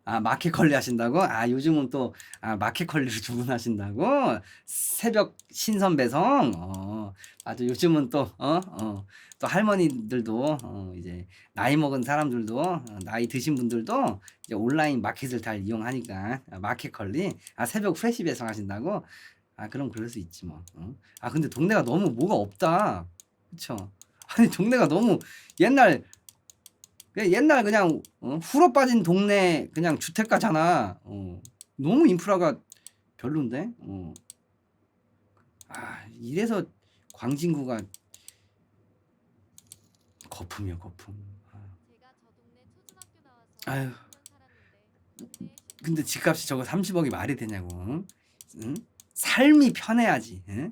아 마켓컬리 하신다고? 아 요즘은 또 마켓컬리로 주문하신다고? 새벽 신선 배송? 맞아 요즘은 또 할머니들도 이제 나이 먹은 사람들도 나이 드신 분들도 이제 온라인 마켓을 잘 이용하니까 마켓컬리 새벽 프레시 배송 하신다고? 그럼 그럴 수 있지 뭐. 근데 동네가 너무 뭐가 없다. 그쵸? 아니 동네가 너무 옛날 그냥 후러 빠진 동네 그냥 주택가잖아. 너무 인프라가 별론데. 이래서 광진구가 거품이야 거품. 아유. 근데 집값이 저거 30억이 말이 되냐고. 응? 삶이 편해야지. 응?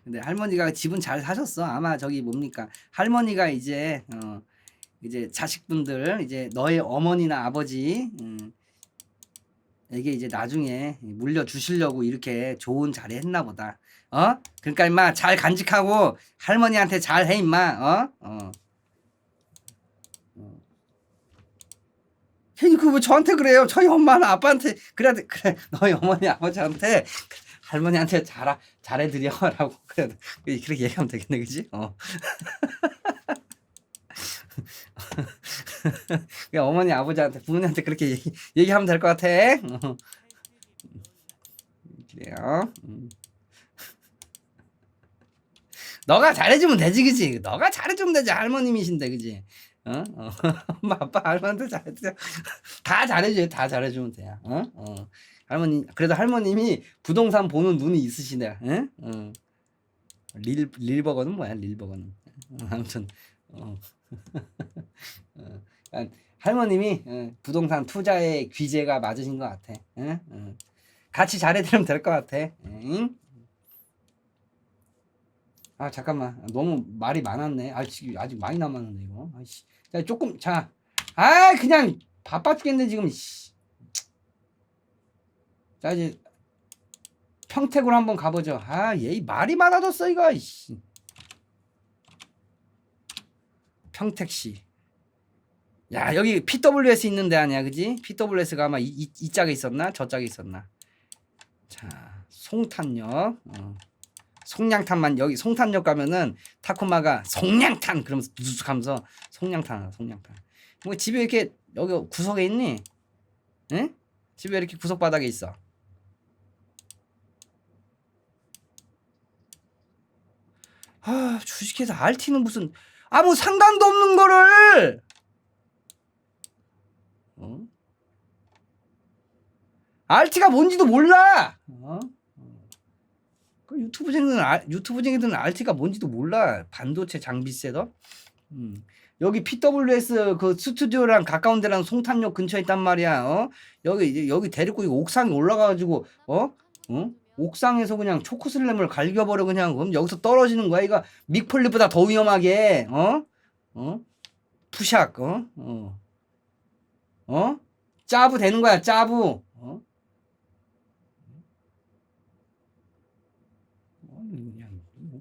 근데 할머니가 집은 잘 사셨어. 아마 저기 뭡니까 할머니가 이제 이제 자식분들 이제 너의 어머니나 아버지 에게 이제 나중에 물려 주시려고 이렇게 좋은 자리 했나 보다. 그러니까 임마 잘 간직하고 할머니한테 잘 해 임마. 괜히 그왜 저한테 그래요? 저희 엄마나 아빠한테 그래 너희 어머니 아버지한테 할머니한테 잘해드려라고 그래 그렇게 얘기하면 되겠네 그지? 그냥 어머니 아버지한테 부모님한테 그렇게 얘기하면 될 것 같아. 그래요. 너가 잘해주면 되지 그지? 너가 잘해주면 되지 할머님이신데 그지? 엄마 아빠 할머니한테 잘해주세요. 다 잘해줘요. 다 잘해주면 돼요. 할머니 그래도 할머님이 부동산 보는 눈이 있으시네. 릴버거는 뭐야 릴버거는. 아무튼 할머님이 부동산 투자의 귀재가 맞으신 것 같아. 같이 잘해드리면 될 것 같아. 잠깐만 너무 말이 많았네. 아직 많이 남았는데 이거. 자 조금 그냥 바빠 죽겠네 지금. 자 이제 평택으로 한번 가보죠. 얘 말이 많아졌어 이거. 평택시. 야 여기 PWS 있는 데 아니야 그지? PWS가 아마 이 짝에 있었나? 저 짝에 있었나? 자 송탄역 송량탄만 여기 송탄역 가면은 타코마가 송량탄 그러면서 두둑 하면서 송량탄 뭐 집에 이렇게 여기 구석에 있니? 응? 집에 이렇게 구석 바닥에 있어. 주식회사 RT는 무슨 아무 상관도 없는 거를 RT가 뭔지도 몰라. 그 유튜브쟁이들은 RT가 뭔지도 몰라. 반도체 장비 셋업. 여기 PWS 그 스튜디오랑 가까운 데랑 송탄역 근처에 있단 말이야. 여기 데리고 이거 옥상에 올라가가지고 옥상에서 그냥 초코슬램을 갈겨버려 그냥. 그럼 여기서 떨어지는 거야. 이거 믹폴립보다 더 위험하게. 푸샥. 짜부 되는 거야. 짜부.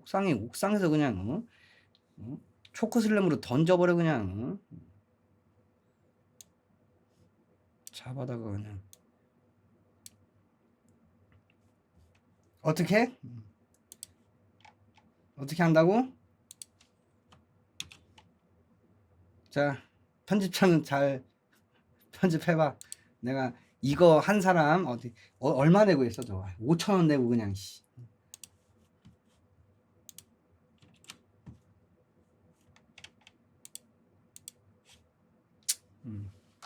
그냥 옥상에서 그냥 초코슬램으로 던져버려 그냥. 잡아다가 그냥. 어떻게 한다고? 자 편집자는 잘 편집해봐. 내가 이거 한 사람 얼마 내고 했어 저 5,000원 내고 그냥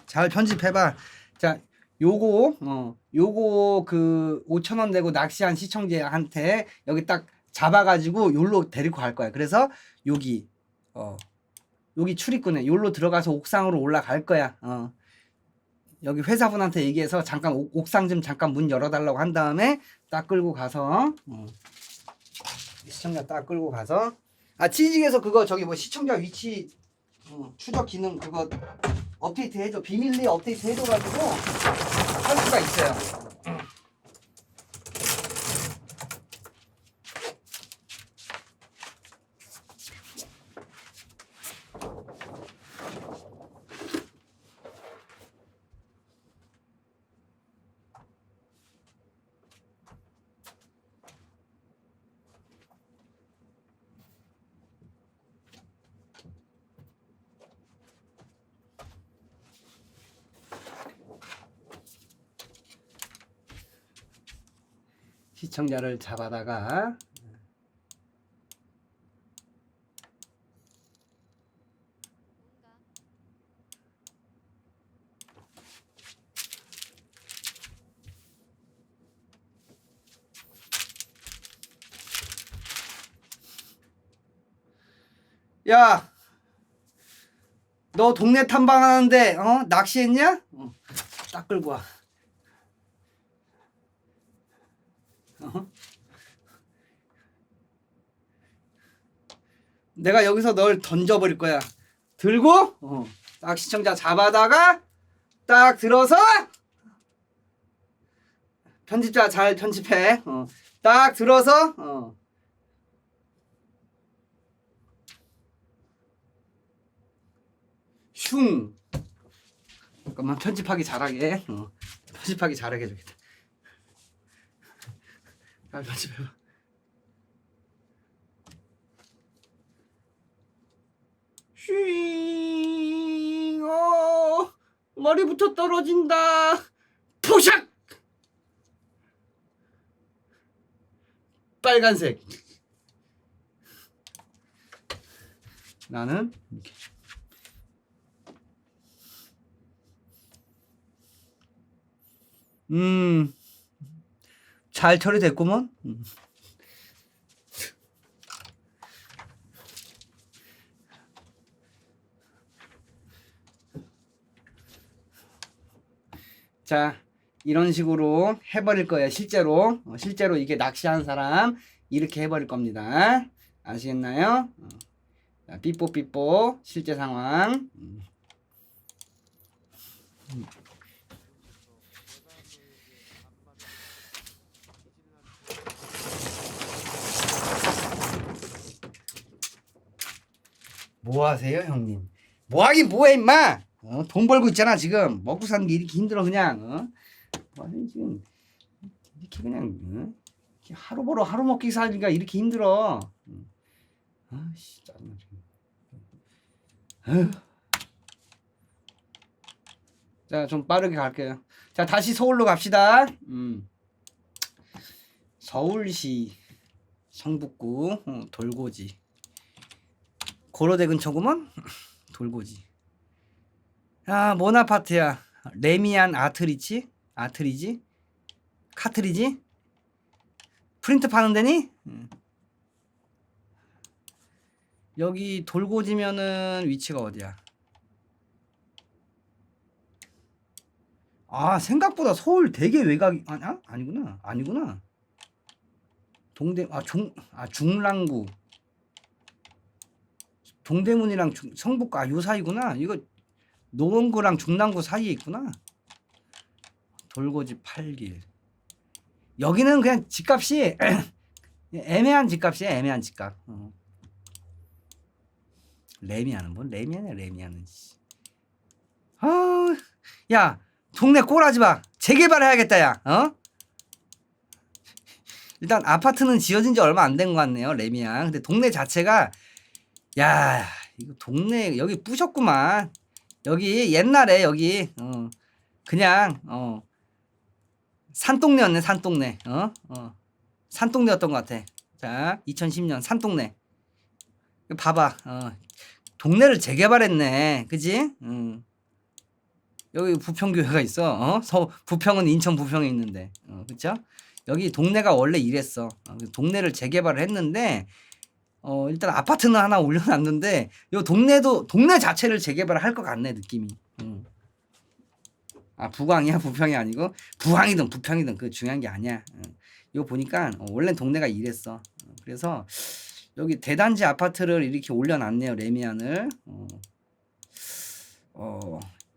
잘 편집해봐. 자 요거 그 5,000원 내고 낚시한 시청자한테 여기 딱 잡아가지고 요로 데리고 갈 거야. 그래서 여기 여기 출입구네. 요로 들어가서 옥상으로 올라갈 거야. 여기 회사분한테 얘기해서 잠깐 옥상 좀 잠깐 문 열어달라고 한 다음에 딱 끌고 가서 시청자 딱 끌고 가서 치직에서 그거 저기 뭐 시청자 위치 추적 기능 그거 업데이트 해줘. 비밀리 업데이트 해줘가지고 할 수가 있어요. 시청자를 잡아다가 야, 너 동네 탐방하는데 낚시했냐? 딱 끌고 와. 내가 여기서 널 던져버릴 거야. 들고 딱 시청자 잡아다가 딱 들어서 편집자 잘 편집해. 딱 들어서 슝. 잠깐만 편집하기 잘하게. 편집하기 잘하게 해주겠다. 잘 편집해봐. 슈잉. 머리부터 떨어진다. 포샥. 빨간색. 나는 이렇게. 잘 처리됐구먼. 자, 이런 식으로 해버릴 거예요. 실제로 이게 낚시하는 사람 이렇게 해버릴 겁니다. 아시겠나요? 자, 삐뽀삐뽀 실제 상황. 뭐 하세요, 형님? 뭐 하긴 뭐해, 임마! 돈 벌고 있잖아, 지금. 먹고 사는 게 이렇게 힘들어, 그냥. 뭐 하세요, 지금. 이렇게 그냥, 이렇게 하루 벌어 하루 먹기 살기가 이렇게 힘들어. 아씨, 짜증나, 지금. 자, 좀 빠르게 갈게요. 자, 다시 서울로 갑시다. 서울시 성북구 돌고지. 고로대 근처구먼? 돌고지. 뭔 아파트야? 레미안 아트리지? 카트리지? 프린트 파는 데니? 여기 돌고지면은 위치가 어디야? 생각보다 서울 되게 외곽이 아니구나. 중랑구. 동대문이랑 성북구 요 사이구나. 이거 노원구랑 중랑구 사이에 있구나. 돌고지 8길. 여기는 그냥 집값이 애매한 집값이야. 애매한 집값. 레미안은 뭔 레미안이야. 레미안은. 야, 동네 꼬라지 마. 재개발해야겠다, 야. 일단 아파트는 지어진 지 얼마 안 된 것 같네요. 레미안. 근데 동네 자체가 야, 이거 동네 여기 부셨구만. 여기 옛날에 여기 그냥 산동네였네. 산동네. 산동네였던 것 같아. 자, 2010년 산동네. 봐봐. 동네를 재개발했네. 그지? 여기 부평교회가 있어. 부평은 인천 부평에 있는데. 그쵸? 여기 동네가 원래 이랬어. 동네를 재개발을 했는데 일단 아파트는 하나 올려놨는데 요 동네도 동네 자체를 재개발을 할 것 같네 느낌이. 아 부광이야 부평이 아니고 부항이든 부평이든 그 중요한 게 아니야. 이거 보니까 원래 동네가 이랬어. 그래서 여기 대단지 아파트를 이렇게 올려놨네요 레미안을.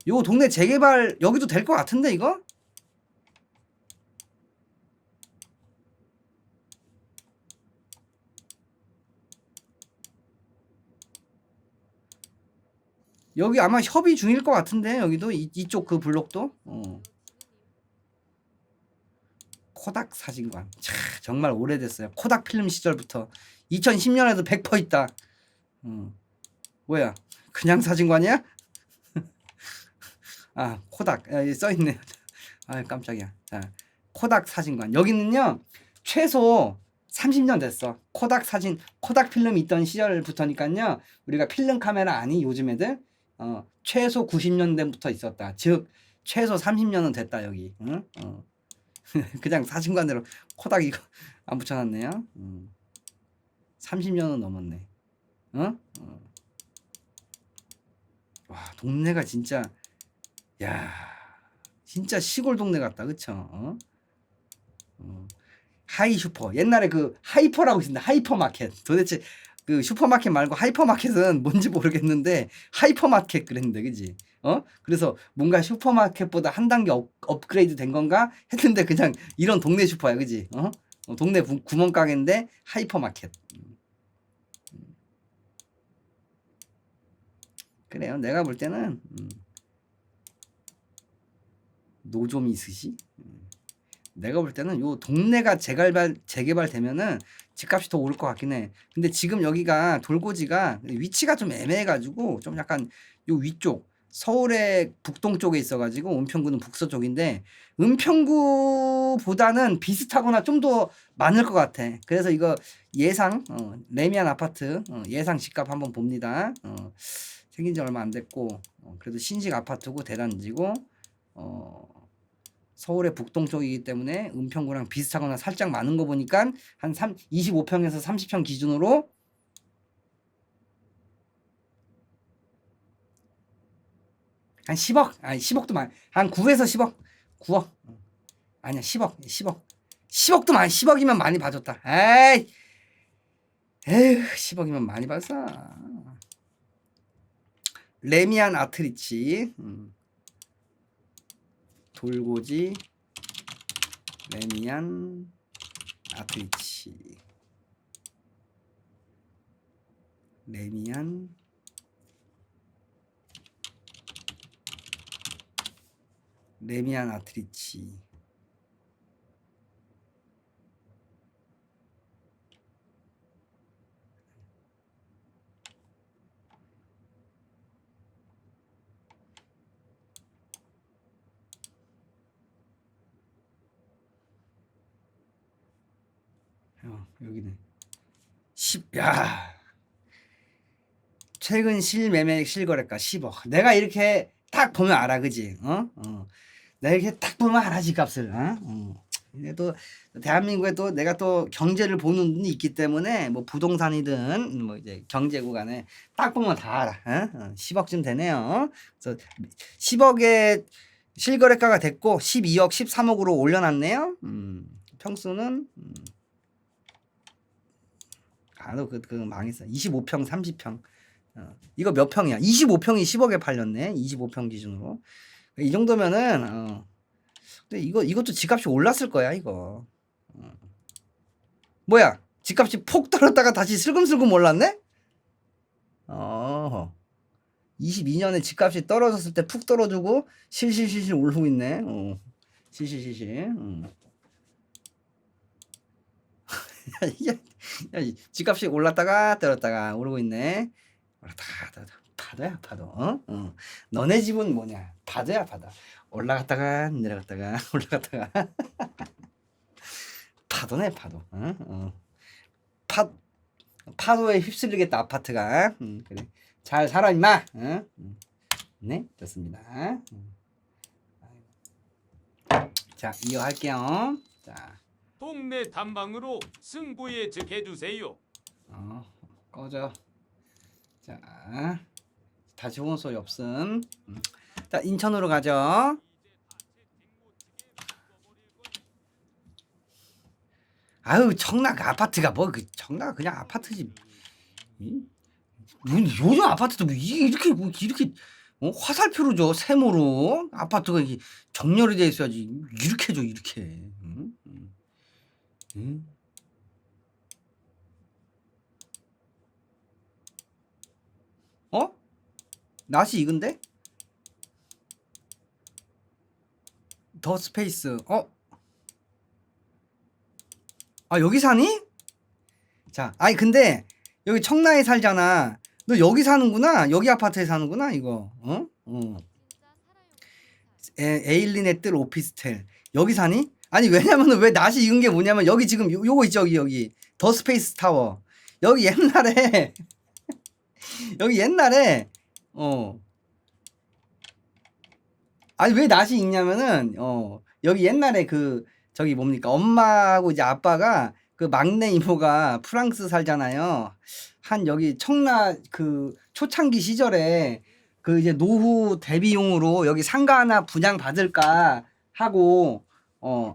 요 동네 재개발 여기도 될 것 같은데 이거? 여기 아마 협의 중일 것 같은데 여기도 이쪽 그 블록도. 코닥 사진관. 차, 정말 오래됐어요. 코닥 필름 시절부터 2010년에도 100% 있다. 뭐야? 그냥 사진관이야? 아 코닥 여기 써있네. 아 깜짝이야. 자 코닥 사진관 여기는요 최소 30년 됐어. 코닥 사진 코닥 필름이 있던 시절부터니까요 우리가 필름 카메라 아니 요즘 애들 최소 90년대부터 있었다. 즉 최소 30년은 됐다 여기. 응? 그냥 사진관으로 코닥 이거 안 붙여놨네요. 30년은 넘었네. 와 동네가 진짜 야 진짜 시골 동네 같다 그쵸? 하이 슈퍼 옛날에 그 하이퍼라고 있습니다. 하이퍼마켓 도대체 그 슈퍼마켓 말고 하이퍼마켓은 뭔지 모르겠는데 하이퍼마켓 그랬는데 그지? 그래서 뭔가 슈퍼마켓보다 한 단계 업그레이드 된 건가 했는데 그냥 이런 동네 슈퍼야 그지? 동네 구멍가게인데 하이퍼마켓. 그래요 내가 볼 때는 노조미 스시 내가 볼 때는 요 동네가 재개발 되면은 집값이 더 오를 것 같긴 해. 근데 지금 여기가 돌고지가 위치가 좀 애매해가지고 좀 약간 요 위쪽 서울의 북동쪽에 있어가지고 은평구는 북서쪽인데 은평구보다는 비슷하거나 좀 더 많을 것 같아. 그래서 이거 예상 레미안 아파트 예상 집값 한번 봅니다. 생긴 지 얼마 안 됐고 그래도 신식 아파트고 대단지고 서울의 북동쪽이기 때문에 은평구랑 비슷하거나 살짝 많은 거 보니까 한 25평에서 30평 기준으로 한 10억 아니 10억도 많이 한 9에서 10억 9억 아니야 10억도 많이 10억이면 많이 봐줬다. 에휴 10억이면 많이 봤어. 레미안 아트리치 돌고지 레미안 아트리치 레미안 아트리치 여기네 10야 최근 실매매 실거래가 10억. 내가 이렇게 딱 보면 알아 그지? 내가 이렇게 딱 보면 알아 집값을. 근데 또 대한민국에 또 내가 또 경제를 보는 눈이 있기 때문에 뭐 부동산이든 뭐 이제 경제 구간에 딱 보면 다 알아. 10억쯤 되네요. 그래서 10억에 실거래가가 됐고 12억 13억으로 올려놨네요. 평수는 그 망했어. 25평 30평. 이거 몇 평이야? 25평이 10억에 팔렸네. 25평 기준으로. 이 정도면은 근데 이것도 집값이 올랐을 거야, 이거. 뭐야? 집값이 폭 떨어졌다가 다시 슬금슬금 올랐네? 22년에 집값이 떨어졌을 때 푹 떨어지고 실실실실 오르고 있네. 실실실실. 야, 집값이 올랐다가 떨어졌다가 오르고 있네. 파도야 파도. 너네 집은 뭐냐? 파도야 파도. 올라갔다가 내려갔다가 올라갔다가 파도네 파도. 파도에 휩쓸리겠다 아파트가. 그래 잘 살아 임마. 네 좋습니다. 자 이어 할게요. 자 동네 단방으로 승부 예측해주세요. 꺼져. 자, 다시 호응 소리 없음. 자, 인천으로 가죠. 아유, 청락 아파트가 뭐 그 청락 그냥 아파트지. 요즘 아파트도 뭐 이렇게 뭐 이렇게 화살표로 줘 세모로 아파트가 이게 정렬이 돼 있어야지 이렇게 줘 이렇게. 응? 응? 응? 어? 낯이 익은데? 더 스페이스. 아 여기 사니? 자, 아니 근데 여기 청라에 살잖아. 너 여기 사는구나. 여기 아파트에 사는구나 이거. 에일리네 뜰 오피스텔. 여기 사니? 아니 왜냐면은 왜 낯이 익은 게 뭐냐면 여기 지금 요거 있죠 여기 더 스페이스 타워. 여기 옛날에 여기 옛날에 아니 왜 낯이 익냐면은 여기 옛날에 그 저기 뭡니까 엄마하고 이제 아빠가 그 막내 이모가 프랑스 살잖아요. 한 여기 청라 그 초창기 시절에 그 이제 노후 대비용으로 여기 상가 하나 분양 받을까 하고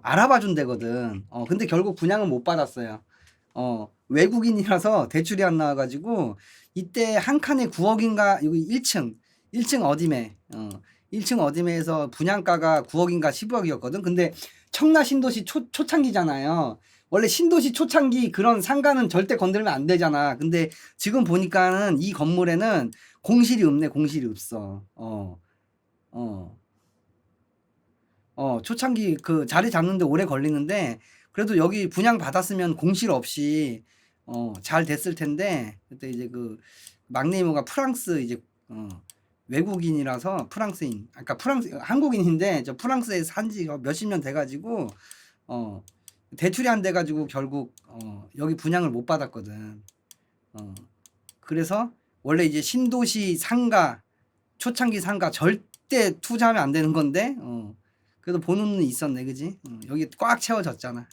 알아봐 준 데거든. 근데 결국 분양은 못 받았어요. 외국인이라서 대출이 안 나와가지고 이때 한 칸에 9억인가 여기 1층 어디매 1층 어디매에서 분양가가 9억인가 10억이었거든. 근데 청라 신도시 초창기잖아요. 원래 신도시 초창기 그런 상가는 절대 건들면 안 되잖아. 근데 지금 보니까는 이 건물에는 공실이 없네. 공실이 없어. 초창기 그 자리 잡는데 오래 걸리는데 그래도 여기 분양 받았으면 공실 없이 잘 됐을 텐데 그때 이제 그 막내 이모가 프랑스 이제 외국인이라서 프랑스인 아까 프랑스 한국인인데 저 프랑스에 산 지가 몇십 년 돼가지고 대출이 안 돼가지고 결국 여기 분양을 못 받았거든. 그래서 원래 이제 신도시 상가 초창기 상가 절대 투자하면 안 되는 건데 그래도 보는 눈이 있었네 그지? 여기 꽉 채워졌잖아.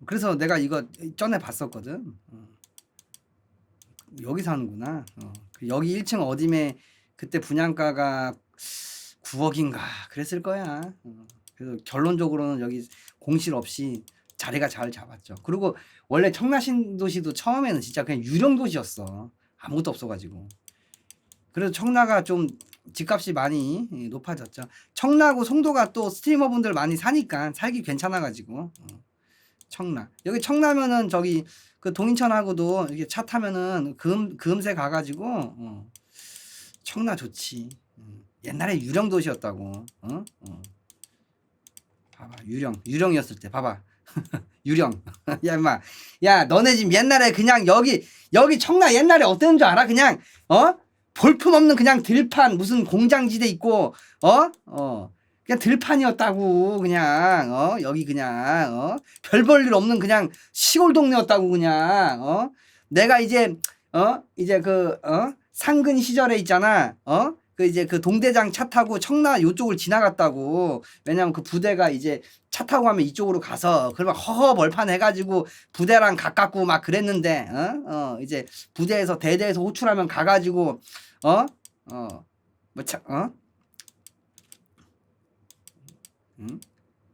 그래서 내가 이거 전에 봤었거든. 여기 사는구나. 여기 1층 어디매 그때 분양가가 9억인가 그랬을 거야. 그래서 결론적으로는 여기 공실 없이 자리가 잘 잡았죠. 그리고 원래 청라신도시도 처음에는 진짜 그냥 유령도시였어. 아무것도 없어가지고. 그래서 청라가 좀 집값이 많이 높아졌죠. 청라고 송도가 또 스트리머분들 많이 사니까 살기 괜찮아가지고 청라. 여기 청라면은 저기 그 동인천하고도 이렇게 차 타면은 금세 가가지고 청라 좋지. 옛날에 유령 도시였다고. 봐봐 유령이었을 때 봐봐 유령. 야 임마 야 너네 집 옛날에 그냥 여기 청라 옛날에 어땠는 줄 알아? 그냥 볼품없는 그냥 들판 무슨 공장지대 있고 그냥 들판이었다고 그냥 여기 그냥 별 볼 일 없는 그냥 시골 동네였다고 그냥 내가 이제 이제 그 상근 시절에 있잖아 그 이제 그 동대장 차 타고 청라 요쪽을 지나갔다고. 왜냐면 그 부대가 이제 차 타고 가면 이쪽으로 가서 그러면 허허 벌판 해가지고 부대랑 가깝고 막 그랬는데 이제 부대에서 대대에서 호출하면 가가지고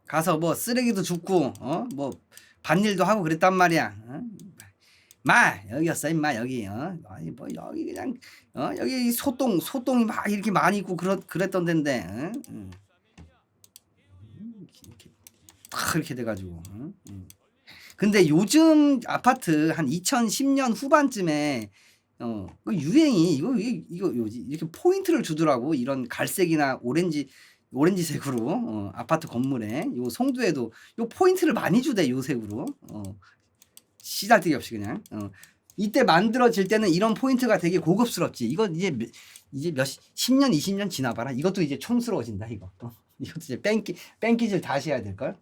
가서 뭐 쓰레기도 줍고 뭐 밭일도 하고 그랬단 말이야. 마 여기였어 임마 여기 아니 뭐 여기 그냥 여기 소똥이 막 이렇게 많이 있고 그랬던 데인데 이렇게 딱 이렇게 돼가지고 근데 요즘 아파트 한 2010년 후반쯤에 그 유행이 이거 이렇게 포인트를 주더라고. 이런 갈색이나 오렌지색으로 아파트 건물에 요 송도에도 요 포인트를 많이 주대. 요 색으로 시달뜨기 없이 그냥 이때 만들어질 때는 이런 포인트가 되게 고급스럽지. 이거 이제 몇 10년 20년 지나봐라. 이것도 이제 촌스러워진다 이거. 이것도 이제 뺑기질 다시 해야 될걸.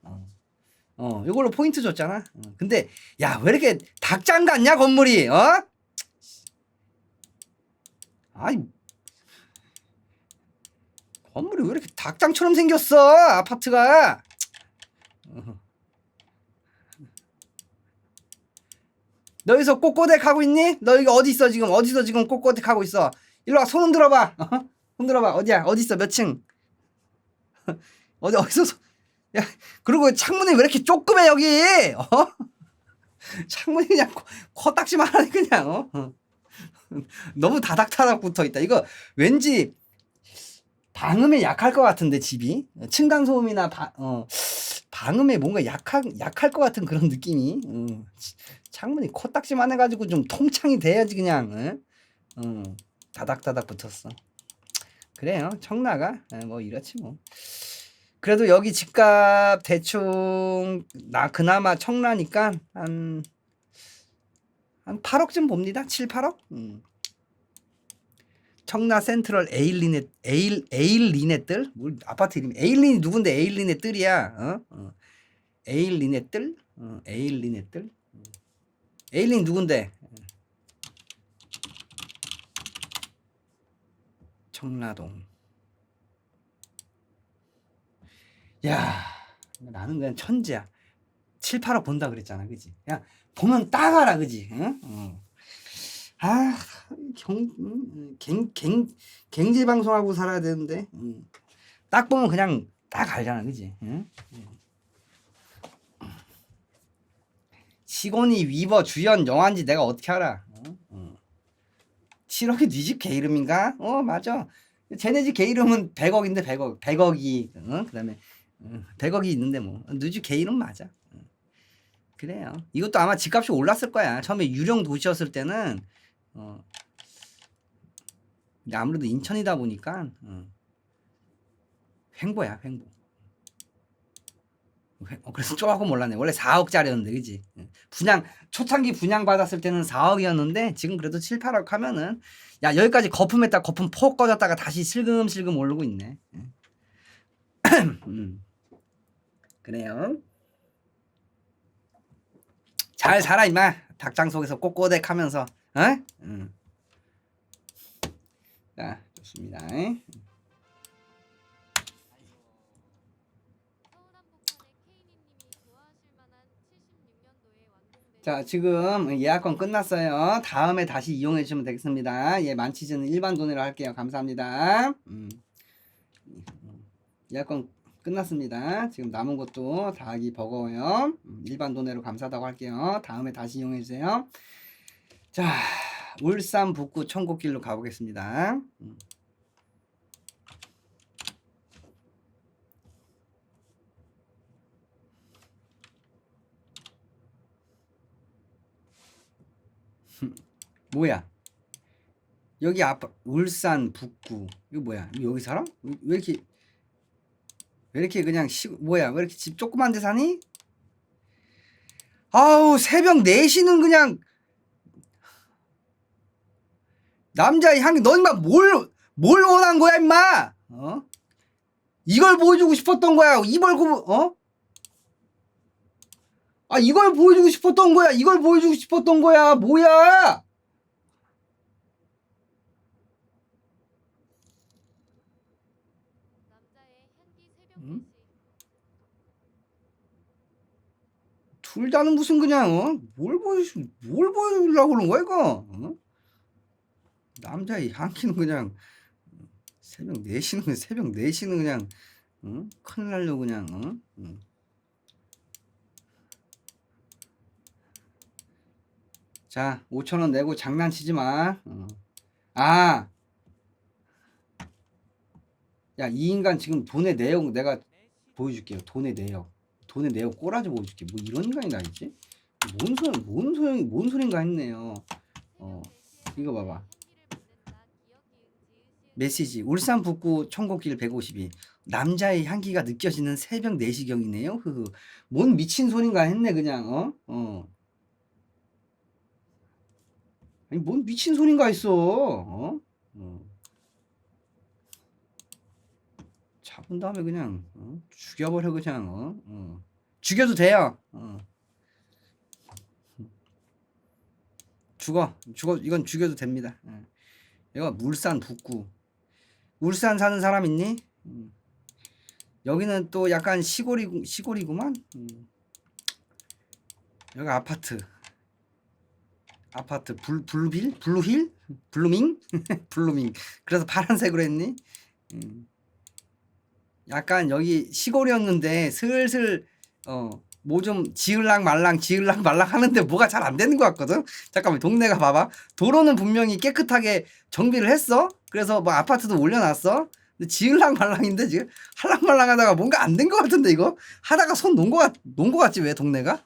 요걸로 포인트 줬잖아. 근데 야 왜 이렇게 닭장 같냐 건물이 아니 건물이 왜 이렇게 닭장처럼 생겼어 아파트가. 너 여기서 꼬꼬댁 하고 있니? 너 여기 어디 있어 지금? 어디서 지금 꼬꼬댁 하고 있어? 일로 와, 손 흔들어봐. 손 들어봐. 어디야? 어디 있어? 몇 층? 어디서? 야, 그리고 창문이 왜 이렇게 조그매 여기? 창문이 그냥 코딱지만 하네 그냥. 너무 다닥다닥 붙어 있다. 이거 왠지 방음에 약할 것 같은데 집이 층간 소음이나 방음에 뭔가 약할 것 같은 그런 느낌이. 창문이 코딱지만 해가지고 좀 통창이 돼야지 그냥. 다닥다닥 붙었어. 그래요. 청라가 뭐 이렇지 뭐. 그래도 여기 집값 대충 그나마 청라니까 한 8억쯤 봅니다. 7, 8억? 청라 센트럴 에일린의 뜰? 뭘 아파트 이름이 에일린이 누군데 에일린의 뜰이야? 에일린의 뜰? 에일린의 뜰? 에일린 누군데? 청라동. 야, 나는 그냥 천재야. 7, 8억 본다 그랬잖아, 그지? 그냥 보면 딱 알아, 그지? 응? 아, 갱제 방송하고 살아야 되는데, 딱 보면 그냥 딱 알잖아, 그지? 응? 시곤이 위버 주연 영화인지 내가 어떻게 알아? 7억이 네 집 개 이름인가? 맞아. 쟤네 집 개 이름은 100억인데 100억이, 그다음에 100억이 있는데 뭐 누주 개 이름 맞아. 그래요. 이것도 아마 집값이 올랐을 거야. 처음에 유령 도시였을 때는 근데 아무래도 인천이다 보니까 횡보야, 횡보. 그래서 조금 올랐네. 원래 4억짜리였는데, 그지? 초창기 분양 받았을 때는 4억이었는데, 지금 그래도 7, 8억 하면은, 야, 여기까지 거품했다, 거품 폭 꺼졌다가 다시 슬금슬금 오르고 있네. 그래요. 잘 살아, 임마. 닭장 속에서 꼬꼬댁 하면서, 자, 좋습니다. 자, 지금 예약권 끝났어요. 다음에 다시 이용해 주시면 되겠습니다. 예, 만치즈는 일반 돈으로 할게요. 감사합니다. 예약권 끝났습니다. 지금 남은 것도 다 하기 버거워요. 일반 돈으로 감사하다고 할게요. 다음에 다시 이용해 주세요. 자, 울산 북구 천곡길로 가보겠습니다. 뭐야? 여기 울산 북구 이거 뭐야? 여기 살아? 왜 이렇게 그냥 뭐야? 왜 이렇게 집 조그만 데 사니? 아우, 새벽 4시는 그냥 남자의 향기. 너 임마 뭘 원한 거야 임마? 이걸 보여주고 싶었던 거야. 이걸 이걸 보여주고 싶었던 거야. 이걸 보여주고 싶었던 거야. 뭐야? 둘 다는 무슨 그냥 뭘 보여주려고 그러는 거야 이거? 남자의 향기는 그냥 새벽 4시는 그냥 큰일 날려고 그냥 자, 5,000원 내고 장난치지 마. 야, 이 인간 지금 돈의 내용 내가 보여줄게요. 돈의 내역 꼬라지 보여줄게. 뭐 이런 인간이 다 있지? 뭔 소린가 했네요. 이거 봐봐. 메시지. 울산 북구 청곡길 152. 남자의 향기가 느껴지는 새벽 4시경이네요. 뭔 미친 소린가 했네 그냥. 아니 뭔 미친 소린가 했어. 잡은 다음에 그냥 죽여버려 그냥. 죽여도 돼요. 죽어 이건 죽여도 됩니다. 이거 울산 북구. 울산 사는 사람 있니? 여기는 또 약간 시골이구만. 여기 아파트 블루힐 블루밍 블루밍. 그래서 파란색으로 했니? 약간 여기 시골이었는데 슬슬 뭐 좀 지을랑 말랑 하는데 뭐가 잘 안 되는 것 같거든. 잠깐만, 동네가 봐봐. 도로는 분명히 깨끗하게 정비를 했어. 그래서 뭐 아파트도 올려놨어. 근데 지을랑 말랑인데 지금 할랑말랑 하다가 뭔가 안 된 것 같은데, 이거 하다가 손 놓은 거 같지 왜 동네가?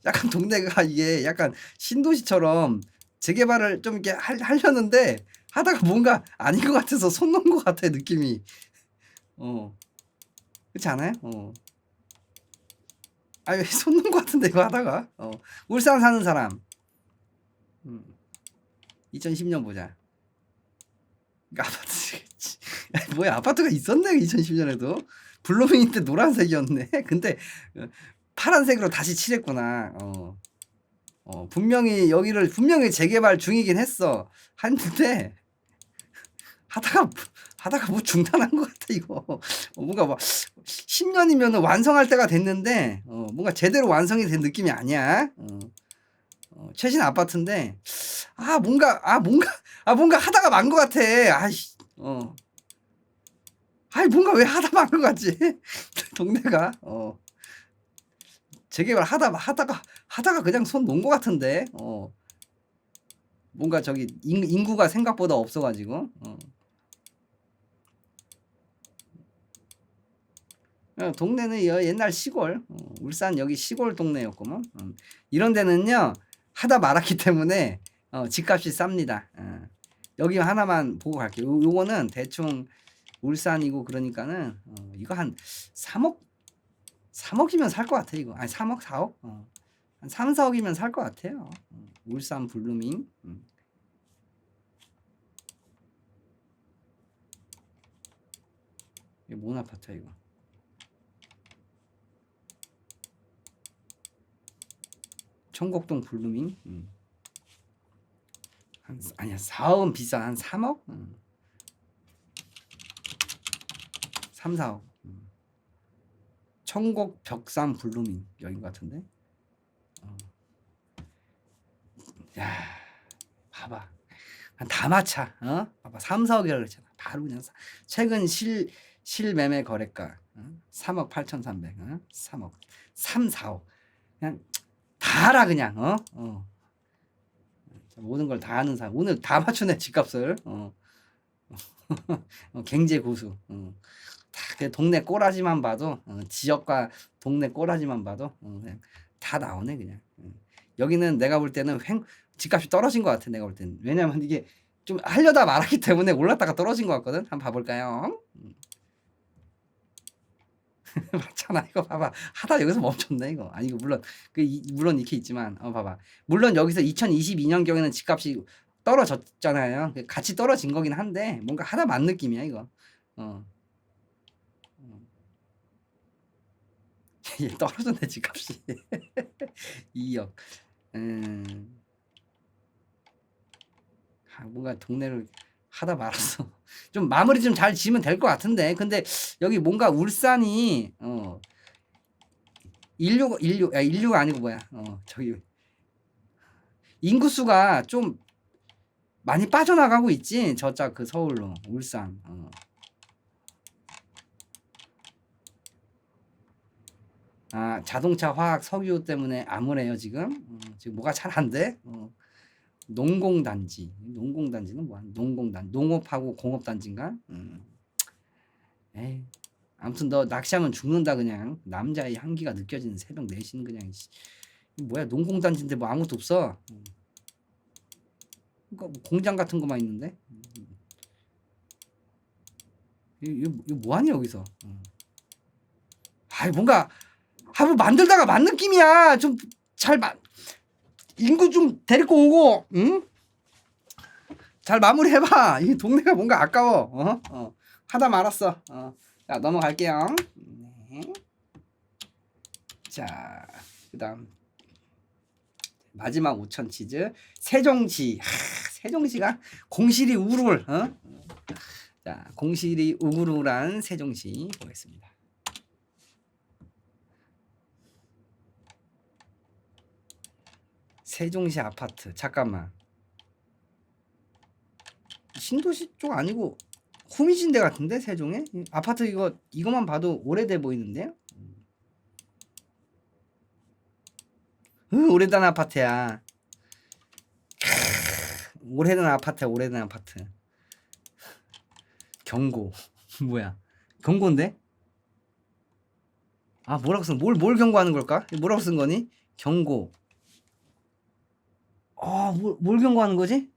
약간 동네가 이게 약간 신도시처럼 재개발을 좀 이렇게 하려는데 하다가 뭔가 아닌 것 같아서 손 놓은 것 같아, 느낌이. 그렇지 않아요? 아니, 손 놓은 것 같은데 이거 하다가. 울산 사는 사람. 2010년 보자. 아파트겠지. 뭐야, 아파트가 있었네 2010년에도. 블루밍 때 노란색이었네. 근데 파란색으로 다시 칠했구나. 분명히 여기를 분명히 재개발 중이긴 했어. 했는데 하다가 뭐 중단한 것 같아 이거. 뭔가 막 10년이면 완성할 때가 됐는데 뭔가 제대로 완성이 된 느낌이 아니야. 최신 아파트인데 뭔가 하다가 만 것 같아. 아이씨. 뭔가 왜 하다 만 것 같지? 동네가 재개발 하다가 그냥 손 놓은 것 같은데. 뭔가 저기 인구가 생각보다 없어가지고. 동네는 옛날 시골. 울산 여기 시골 동네였구먼. 이런 데는요 하다 말았기 때문에 집값이 쌉니다. 여기 하나만 보고 갈게요. 요거는 대충 울산이고, 그러니까는 이거 한 3억이면 살 것 같아 이거. 아니 3억 4억. 한 3, 4억이면 살 것 같아요. 울산 블루밍. 이게 뭔 아파트야 이거? 청곡동 블루밍. 아니야, 4억은 비싸. 한 3억? 3, 4억. 청곡 벽산 블루밍 여긴 것 같은데. 야, 봐봐. 다 맞춰. 봐봐, 3, 4억이라고 그랬잖아. 바로 그냥 최근 실매매 거래가 3억 8,300. 3억 3, 4억. 그냥 다 알아 그냥. 모든 걸 다 아는 사람. 오늘 다 맞추네 집값을. 경제 고수. 다 동네 꼬라지만 봐도 지역과 동네 꼬라지만 봐도 그냥 다 나오네 그냥. 여기는 내가 볼 때는 집값이 떨어진 것 같아 내가 볼 때는. 왜냐면 이게 좀 하려다 말았기 때문에 올랐다가 떨어진 것 같거든. 한번 봐볼까요? 맞잖아 이거. 봐봐, 하다 여기서 멈췄네 이거. 아니 이거 물론 이렇게 있지만 봐봐, 물론 여기서 2022년 경에는 집값이 떨어졌잖아요. 같이 떨어진 거긴 한데 뭔가 하다 만 느낌이야 이거. 얘 떨어졌네 집값이. 2억. 뭔가 동네를 하다 말았어. 좀 마무리 좀 잘 지으면 될 것 같은데. 근데 여기 뭔가 울산이 인류가 아니고 뭐야, 저기 인구수가 좀 많이 빠져나가고 있지. 저쪽 그 서울로 울산. 자동차, 화학, 석유 때문에 암울해요 지금. 지금 뭐가 잘 안 돼. 농공단지는 뭐야? 농업하고 공업단지인가? 에이, 아무튼 너 낚시하면 죽는다 그냥. 남자의 향기가 느껴지는 새벽 4시는 그냥. 뭐야, 농공단지인데 뭐 아무것도 없어. 그러니까 뭐 공장 같은 거만 있는데. 이거 뭐하냐 여기서. 뭔가 뭐 만들다가 만 느낌이야. 좀 잘 인구 좀 데리고 오고, 응? 잘 마무리해봐. 이 동네가 뭔가 아까워. 하다 말았어. 자, 넘어갈게요. 네. 자, 그다음 마지막 5천 치즈. 세종시. 세종시가 공실이 우르르. 자, 공실이 우글우글한 세종시 보겠습니다. 세종시 아파트. 잠깐만. 신도시 쪽 아니고 후미진대 같은데 세종에? 아파트 이거만 봐도 오래돼 보이는데요? 오래된 아파트야. 오래된 아파트야, 오래된 아파트. 경고. 뭐야? 경고인데? 아, 뭐라고 쓴? 뭘 경고하는 걸까? 뭐라고 쓴 거니? 경고. 아, 뭘 경고하는 거지?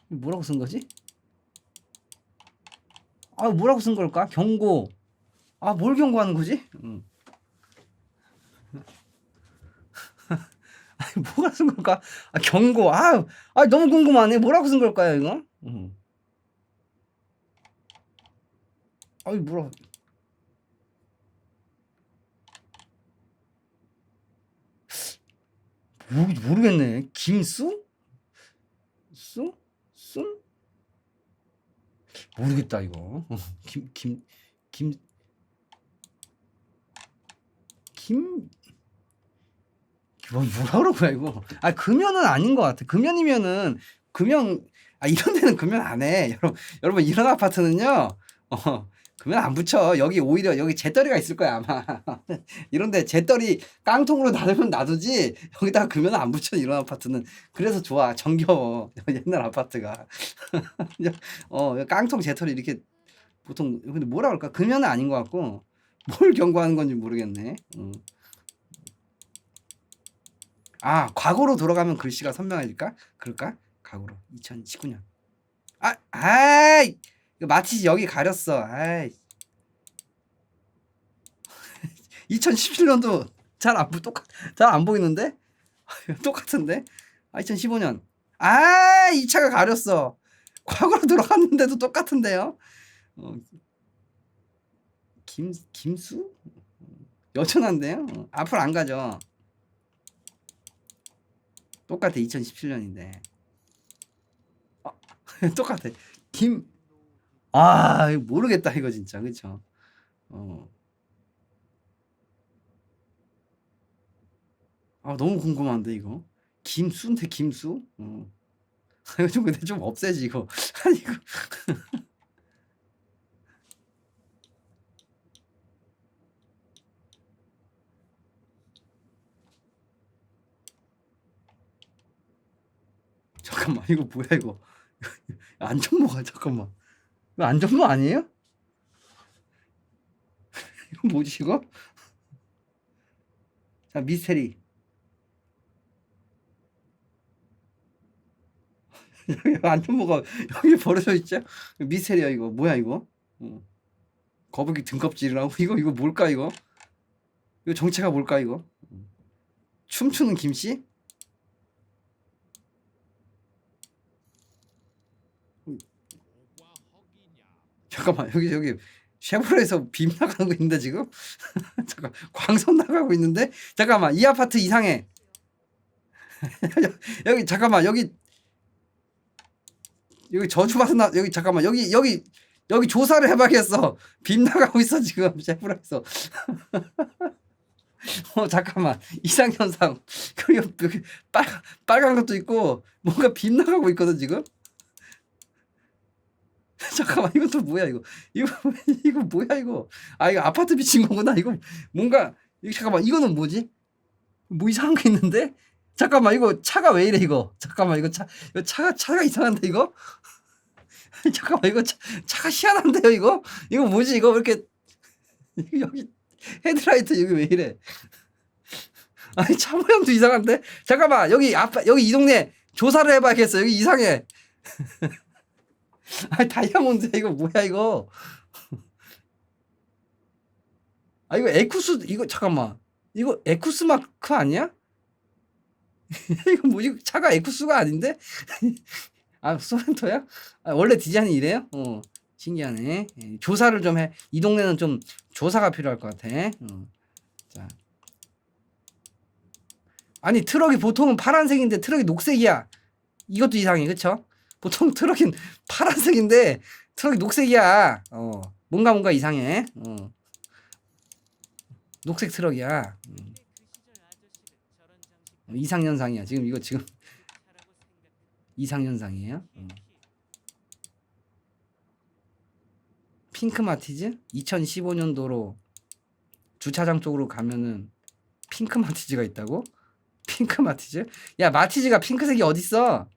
뭐라고 쓴 거지? 아, 뭐라고 쓴 걸까? 경고. 아, 뭘 경고하는 거지? 아니, 뭐가 쓴 걸까? 아, 경고. 너무 궁금하네. 뭐라고 쓴 걸까요, 이거? 아니, 뭐라고. 모르겠네. 김수? 순? 모르겠다, 이거. 뭐라고 그래, 이거. 아, 금연은 아닌 것 같아. 금연이면은, 이런 데는 금연 안 해. 여러분, 이런 아파트는요, 금연 안 붙여. 여기 오히려, 여기 재떨이가 있을 거야, 아마. 이런데 재떨이 깡통으로 놔두지, 여기다가 금연 안 붙여, 이런 아파트는. 그래서 좋아. 정겨워. 옛날 아파트가. 깡통 재떨이 이렇게, 보통, 근데 뭐라 그럴까? 금연은 아닌 것 같고, 뭘 경고하는 건지 모르겠네. 아, 과거로 돌아가면 글씨가 선명해질까? 그럴까? 과거로 2019년. 이거 마치 여기 가렸어. 2017년도 잘 안 보이는데? 똑같은데? 2015년. 이 차가 가렸어. 과거로 돌아갔는데도 똑같은데요? 김수? 여전한데요? 앞으로 안 가죠. 똑같아. 2017년인데 똑같아. 모르겠다 이거 진짜. 그쵸? 너무 궁금한데 이거. 김수인데 김수? 이거 좀 근데 좀 없애지 이거. 아니 이거. 잠깐만, 이거 뭐야 이거. 안정모가 잠깐만. 이거 안정모 아니에요? 이거 뭐지 이거? 자, 미스테리. 여기 안정모가 여기 버려져 있죠? 미스테리야 이거. 뭐야 이거? 거북이 등껍질이라고? 이거 뭘까 이거? 이거 정체가 뭘까 이거? 춤추는 김씨? 잠깐만, 여기 쉐보레에서 빔 나가고 있는데 지금? 잠깐, 광선 나가고 있는데? 잠깐만, 이 아파트 이상해. 여기 잠깐만, 여기 저주받은 여기 잠깐만, 여기 조사를 해봐야겠어. 빔 나가고 있어 지금 쉐보레에서. 잠깐만, 이상현상. 그리고 여기 빨간 것도 있고 뭔가 빔 나가고 있거든 지금. 잠깐만, 이것도 뭐야 이거 뭐야 이거. 이거 아파트 비친 거구나 이거. 뭔가 잠깐만, 이거는 뭐지? 뭐 이상한 게 있는데? 잠깐만, 이거 차가 왜 이래 이거. 잠깐만, 이거 차가 이상한데 이거. 잠깐만, 이거 차가 희한한데요 이거 뭐지 이거. 왜 이렇게 여기 헤드라이트 여기 왜 이래. 아니, 차 모양도 이상한데. 잠깐만, 여기 이 동네 조사를 해봐야겠어. 여기 이상해. 다이아몬드 이거 뭐야 이거. 이거 에쿠스, 이거 잠깐만, 이거 에쿠스 마크 아니야? 이거 뭐지? 차가 에쿠스가 아닌데? 소렌토야? 원래 디자인이 이래요? 신기하네. 조사를 좀 해. 이 동네는 좀 조사가 필요할 것 같아. 자, 아니 트럭이 보통은 파란색인데 트럭이 녹색이야. 이것도 이상해, 그쵸? 보통 트럭은 파란색인데 트럭이 녹색이야. 뭔가 이상해. 녹색 트럭이야. 이상현상이야. 지금 이거 지금 이상현상이에요. 핑크 마티즈? 2015년도로 주차장 쪽으로 가면은 핑크 마티즈가 있다고? 핑크 마티즈? 야, 마티즈가 핑크색이 어딨어?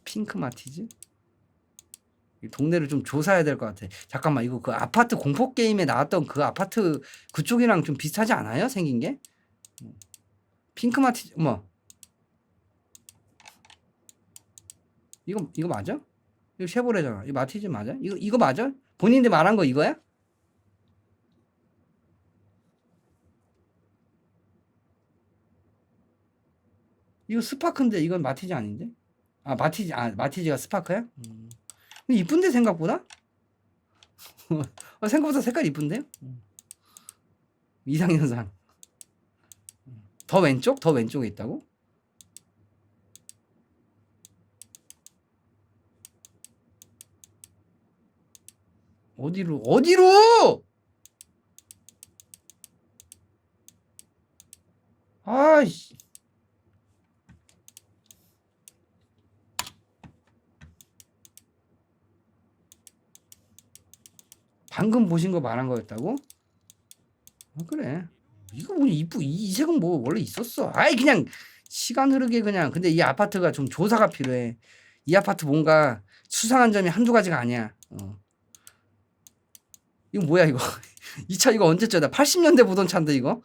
핑크 마티즈? 이 동네를 좀 조사해야 될 것 같아. 잠깐만, 이거 그 아파트 공포 게임에 나왔던 그 아파트 그쪽이랑 좀 비슷하지 않아요? 생긴 게? 핑크 마티즈, 어머. 이거 맞아? 이거 쉐보레잖아. 이거 마티즈 맞아? 이거 맞아? 본인들 말한 거 이거야? 이거 스파크인데 이건 마티즈 아닌데? 마티즈가 스파크야? 근데 이쁜데 생각보다? 생각보다 색깔 이쁜데요? 이상현상. 더 왼쪽? 더 왼쪽에 있다고? 어디로? 아이씨. 방금 보신 거 말한 거였다고? 그래. 이거 뭐 이 색은 뭐 원래 있었어. 아이 그냥 시간 흐르게 그냥. 근데 이 아파트가 좀 조사가 필요해. 이 아파트 뭔가 수상한 점이 한두 가지가 아니야. 이거 뭐야 이거? 이 차 이거 언제쯤 나 80년대 보던 차인데 이거?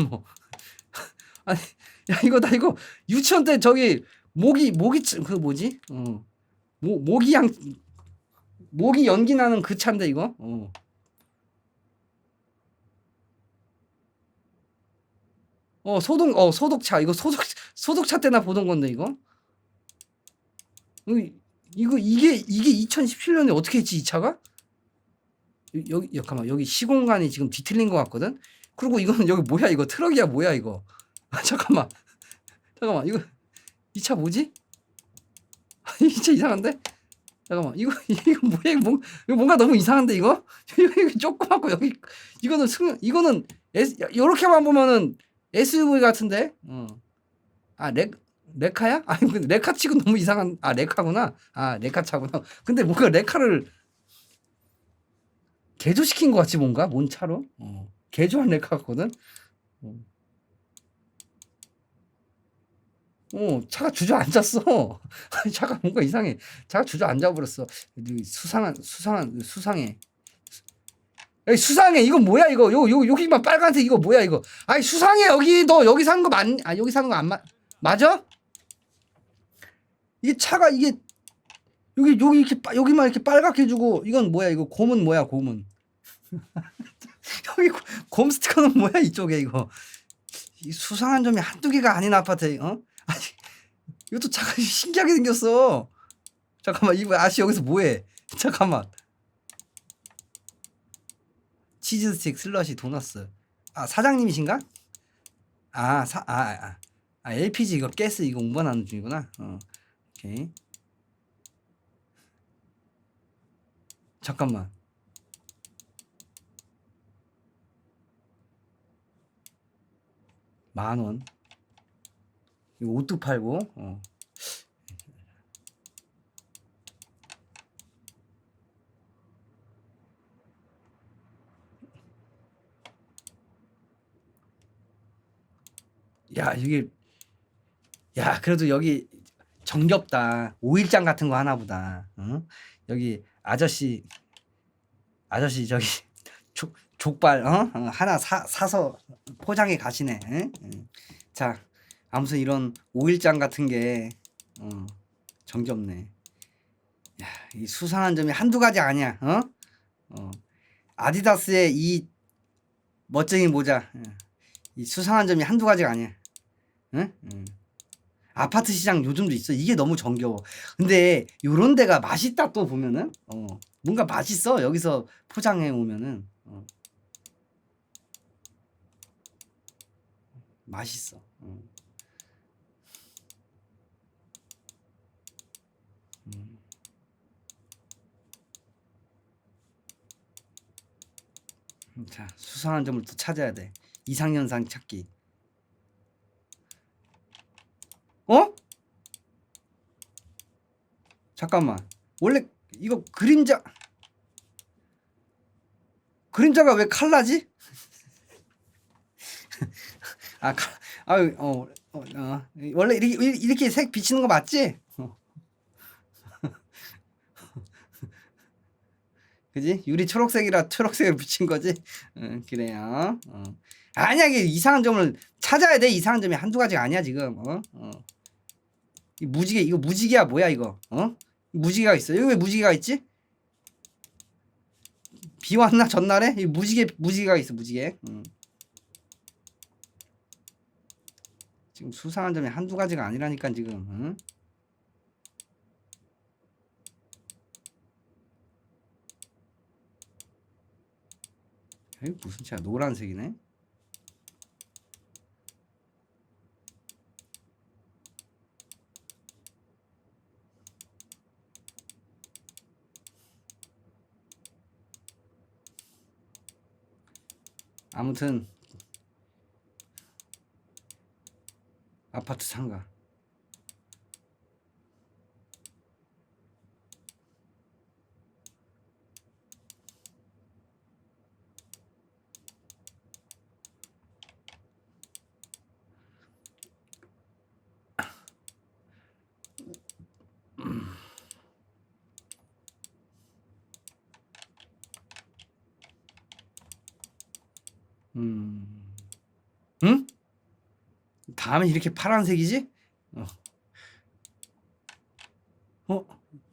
뭐. 아니 야 이거 나 이거 유치원 때 저기 모기 그 뭐지? 모기 연기 나는 그 차인데 이거? 소독차 이거 소독차 때나 보던 건데 이거? 이게 2017년에 어떻게 했지 이 차가? 여기 잠깐만 여기 시공간이 지금 뒤틀린 것 같거든. 그리고 이거는 여기 뭐야 이거 트럭이야 뭐야 이거? 잠깐만 이거 이 차 뭐지? 이 차 이상한데? 잠깐만 이거 뭐야 이거 뭔가 너무 이상한데 이거? 이거 조그맣고 여기 이거는 요렇게만 보면은 SUV 같은데? 아 레카야? 아니 근데 레카 치고 너무 이상한 레카구나. 레카 차구나. 근데 뭔가 레카를 개조시킨 것 같지 뭔가 뭔 차로? 개조한 레카 같거든. 차가 주저앉았어. 차가 뭔가 이상해. 차가 주저앉아 버렸어. 수상해. 에이, 수상해. 이거 뭐야 이거? 여기만 빨간색 이거 뭐야 이거? 아이 수상해. 너 여기 사는 거 여기 사는 거 안 맞아? 이게 차가 이게 여기 이렇게 여기만 이렇게 빨갛게 해주고 이건 뭐야 이거 곰은 뭐야 곰은? 여기 곰 스티커는 뭐야 이쪽에 이거? 이 수상한 점이 한두 개가 아닌 아파트 아니 이것도 차가 신기하게 생겼어. 잠깐만 이거 아씨 여기서 뭐해? 잠깐만. 치즈 스틱 슬러시 도너스. 사장님이신가? LPG 이거 가스 이거 운반하는 중이구나. 오케이. 잠깐만. $10,000. 이거 옷도 팔고. 그래도 여기 정겹다. 5일장 같은 거 하나 보다. 여기 아저씨 저기 족발 하나 사서 포장해 가시네. 자, 아무튼 이런 5일장 같은 게 정겹네. 이 수상한 점이 한두 가지 아니야. 아디다스의 이 멋쟁이 모자. 이 수상한 점이 한두 가지가 아니야. 아파트 시장 요즘도 있어. 이게 너무 정겨워. 근데 요런 데가 맛있다 또 보면은 뭔가 맛있어. 여기서 포장해 오면은 맛있어. 자, 수상한 점을 또 찾아야 돼. 이상현상 찾기. 어? 잠깐만. 원래 이거 그림자가 왜 칼라지? 아, 원래 이렇게 색 비치는 거 맞지? 그지? 유리 초록색이라 초록색을 비친 거지? 그래요. 아니야, 이게 이상한 점을 찾아야 돼. 이상한 점이 한두 가지가 아니야, 지금. 이 무지개, 이거 무지개야, 뭐야, 이거? 무지개가 있어. 여기 왜 무지개가 있지? 비 왔나, 전날에? 이 무지개가 있어, 무지개. 지금 수상한 점이 한두 가지가 아니라니까, 지금. 응? 이게 무슨 차야? 노란색이네. 아무튼 아파트 상가. 응? 다음에 이렇게 파란색이지?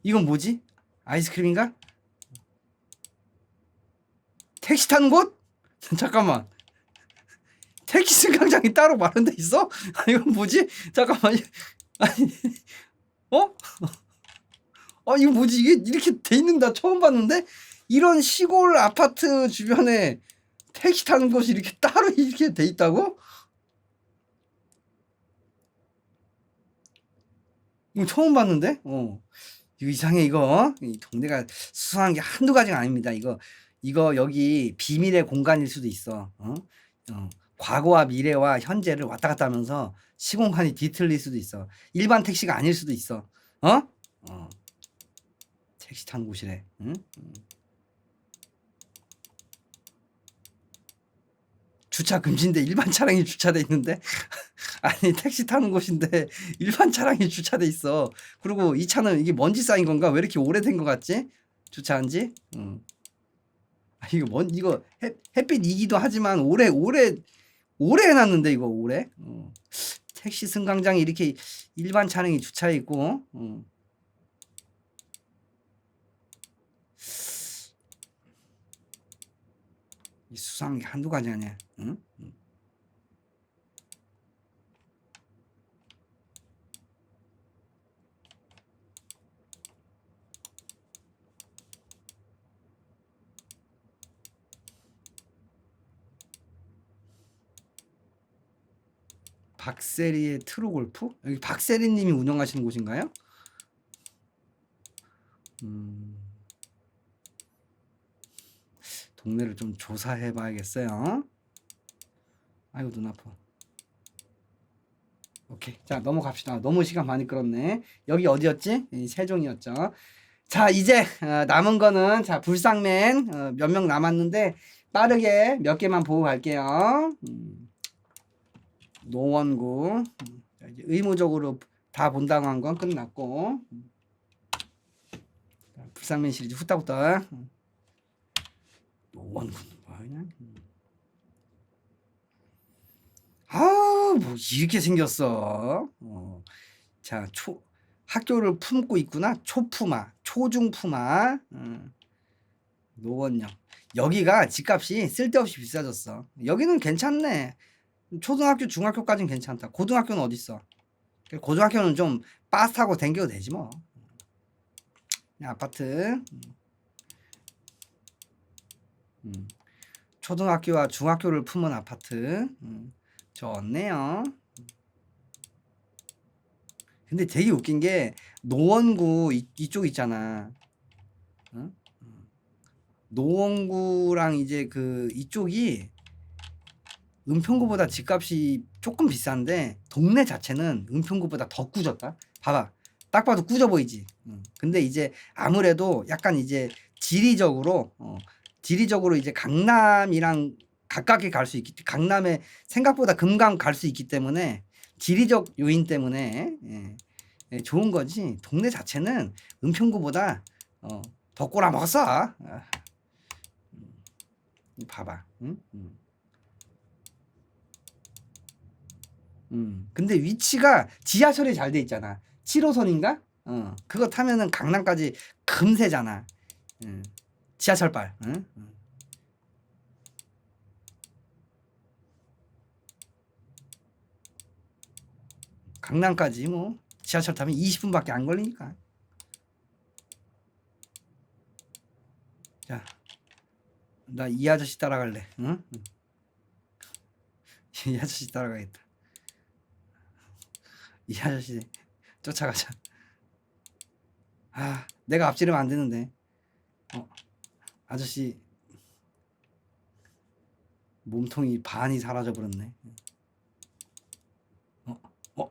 이건 뭐지? 아이스크림인가? 택시 타는 곳? 잠깐만. 택시 승강장이 따로 마련돼 있어? 이건 뭐지? 잠깐만. 아니, 이거 뭐지? 이게 이렇게 돼 있는 다 처음 봤는데? 이런 시골 아파트 주변에 택시 타는 곳이 이렇게 따로 이렇게 돼 있다고? 이거 처음 봤는데? 이거 이상해, 이거. 이 동네가 수상한 게 한두 가지가 아닙니다. 이거 여기 비밀의 공간일 수도 있어. 과거와 미래와 현재를 왔다 갔다 하면서 시공간이 뒤틀릴 수도 있어. 일반 택시가 아닐 수도 있어. 택시 타는 곳이래. 응? 주차 금지인데 일반 차량이 주차돼 있는데? 아니, 택시 타는 곳인데 일반 차량이 주차돼 있어. 그리고 이 차는 이게 먼지 쌓인 건가? 왜 이렇게 오래된 것 같지? 주차한 지? 이거 햇빛 이기도 하지만 오래 해놨는데, 이거 오래? 택시 승강장에 이렇게 일반 차량이 주차해 있고, 이 수상한 게 한두 가지 아니야. 응? 박세리의 트루골프? 여기 박세리님이 운영하시는 곳인가요? 동네를 좀 조사해 봐야겠어요. 아이고, 눈 아파. 오케이, 자, 넘어갑시다. 너무 시간 많이 끌었네. 여기 어디였지? 세종이었죠. 자, 이제 남은 거는, 자, 불상맨 몇 명 남았는데 빠르게 몇 개만 보고 갈게요. 노원구. 자, 이제 의무적으로 다 본다고 한 건 끝났고, 자, 불상맨 시리즈 후딱후딱. 노원구는 뭐냐? 뭐 이렇게 생겼어. 자, 학교를 품고 있구나. 초품아, 초중품아. 노원역. 여기가 집값이 쓸데없이 비싸졌어. 여기는 괜찮네. 초등학교, 중학교까지는 괜찮다. 고등학교는 어딨어? 고등학교는 좀 빠스 타고 댕겨도 되지 뭐. 아파트. 초등학교와 중학교를 품은 아파트. 좋네요. 근데 되게 웃긴 게 노원구 이쪽 있잖아. 응? 노원구랑 이제 그 이쪽이 은평구보다 집값이 조금 비싼데 동네 자체는 은평구보다 더 꾸졌다. 봐봐. 딱 봐도 꾸져 보이지. 근데 이제 아무래도 약간 이제 지리적으로 이제 강남이랑 가깝게 갈 수 있기, 강남에 생각보다 금강 갈 수 있기 때문에 지리적 요인 때문에 좋은 거지. 동네 자체는 은평구보다 더 꼬라먹었어. 봐봐. 응? 근데 위치가 지하철이 잘 돼 있잖아. 7호선인가? 그거 타면은 강남까지 금세잖아. 지하철발. 응? 강남까지 뭐 지하철 타면 20분밖에 안 걸리니까. 자, 나 이 아저씨 따라갈래. 응? 이 아저씨 따라가겠다. 이 아저씨 쫓아가자. 아, 내가 앞지르면 안 되는데. 아저씨 몸통이 반이 사라져 버렸네.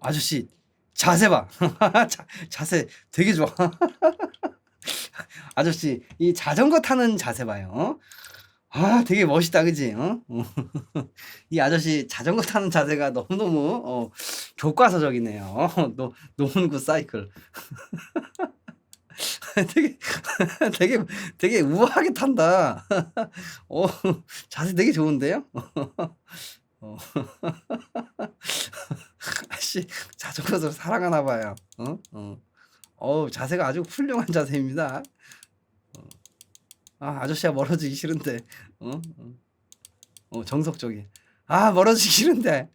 아저씨 자세 봐. 자세 되게 좋아. 아저씨 이 자전거 타는 자세 봐요. 아, 되게 멋있다, 그지? 이 아저씨 자전거 타는 자세가 너무너무 교과서적이네요. 노문구 사이클. 되게 되게 우아하게 탄다. 자세 되게 좋은데요? 아씨 자전거도 사랑하나 봐요. 자세가 아주 훌륭한 자세입니다. 아저씨가 멀어지기 싫은데. 정석적인. 멀어지기 싫은데.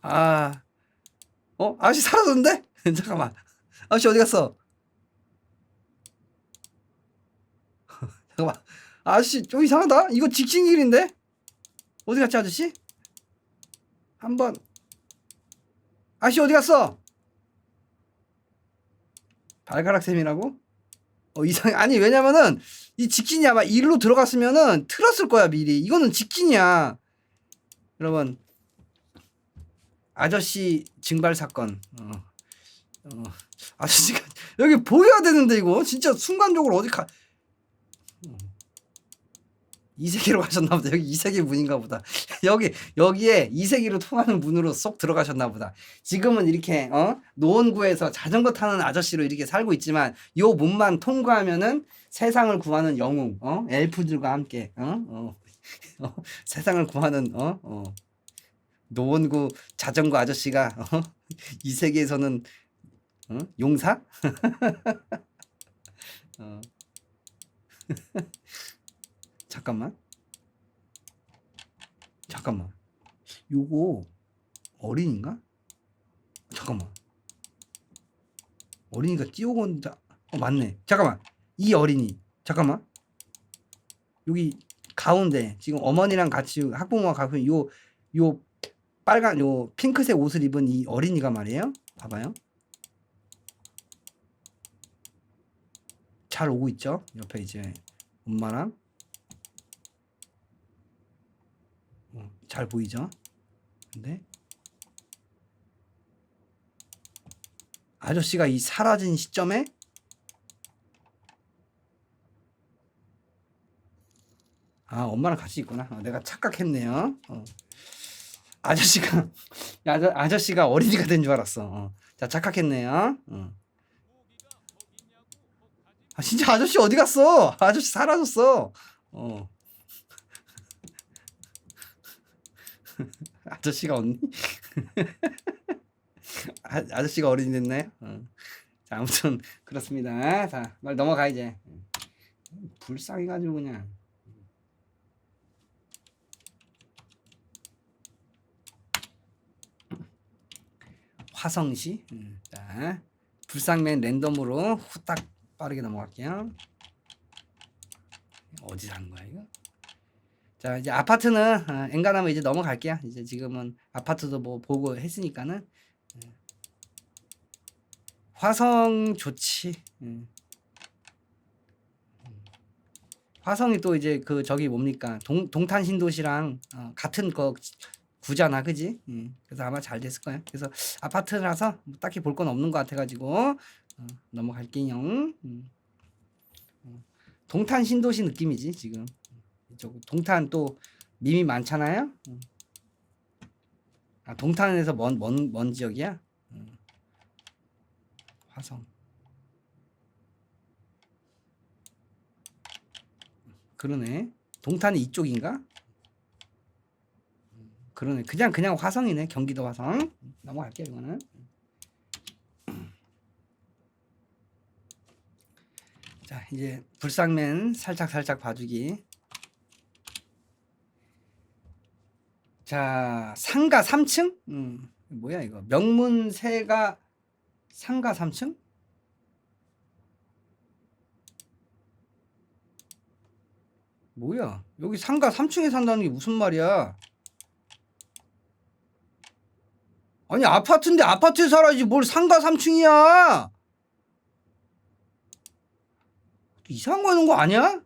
아저씨 사라졌는데? 잠깐만. 아저씨 어디 갔어? 잠깐만. 아저씨 좀 이상하다. 이거 직진길인데? 어디 갔지 아저씨? 한번. 아저씨 어디 갔어? 발가락 셈이라고? 이상해. 아니 왜냐면은 이 직진이 아마 일로 들어갔으면은 틀었을 거야 미리. 이거는 직진이야. 여러분 아저씨 증발 사건. 아저씨가 여기 보여야 되는데 이거 진짜 순간적으로 어디 가. 이 세계로 가셨나 보다. 여기 이 세계 문인가 보다. 여기에 이 세계로 통하는 문으로 쏙 들어가셨나 보다. 지금은 이렇게 노원구에서 자전거 타는 아저씨로 이렇게 살고 있지만 요 문만 통과하면은 세상을 구하는 영웅, 엘프들과 함께 세상을 구하는 노원구 자전거 아저씨가 이 세계에서는 용사? 잠깐만. 요거 어린인가? 잠깐만. 어린이가 뛰어온다. 맞네. 잠깐만. 이 어린이. 잠깐만. 여기 가운데 지금 어머니랑 같이 학부모가 가고 요 빨간 요 핑크색 옷을 입은 이 어린이가 말이에요. 봐봐요. 잘 오고 있죠? 옆에 이제 엄마랑 잘 보이죠? 근데 아저씨가 이 사라진 시점에 엄마랑 같이 있구나. 내가 착각했네요. 아저씨가 어린이가 된 줄 알았어. 자, 착각했네요. 진짜 아저씨 어디 갔어? 아저씨 사라졌어. 아저씨가 없니? 아저씨가 어린이 됐나요? 자, 아무튼 그렇습니다. 자, 말 넘어가 이제. 불쌍해가지고 그냥. 화성시. 자, 불쌍맨 랜덤으로 후딱 빠르게 넘어갈게요. 어디 사는 거야 이거? 자, 이제 아파트는 엔간하면 이제 넘어갈게요. 이제 지금은 아파트도 뭐 보고 했으니까는 화성 좋지. 화성이 또 이제 그 저기 뭡니까 동탄 신도시랑 같은 거 구잖아, 그지? 그래서 아마 잘 됐을 거야. 그래서 아파트라서 뭐 딱히 볼 건 없는 것 같아가지고 넘어갈게요. 동탄 신도시 느낌이지 지금. 이쪽 동탄 또 밈이 많잖아요. 아 동탄에서 먼 지역이야? 화성. 그러네. 동탄이 이쪽인가? 그러네. 그냥 화성이네. 경기도 화성. 넘어갈게요, 이거는. 자, 이제 불상맨 살짝 봐주기. 자, 상가 3층? 뭐야 이거? 명문세가 상가 3층? 뭐야? 여기 상가 3층에 산다는 게 무슨 말이야? 아니 아파트인데 아파트에 살아야지 뭘 상가 3층이야? 이상한 거 하는 거 아니야?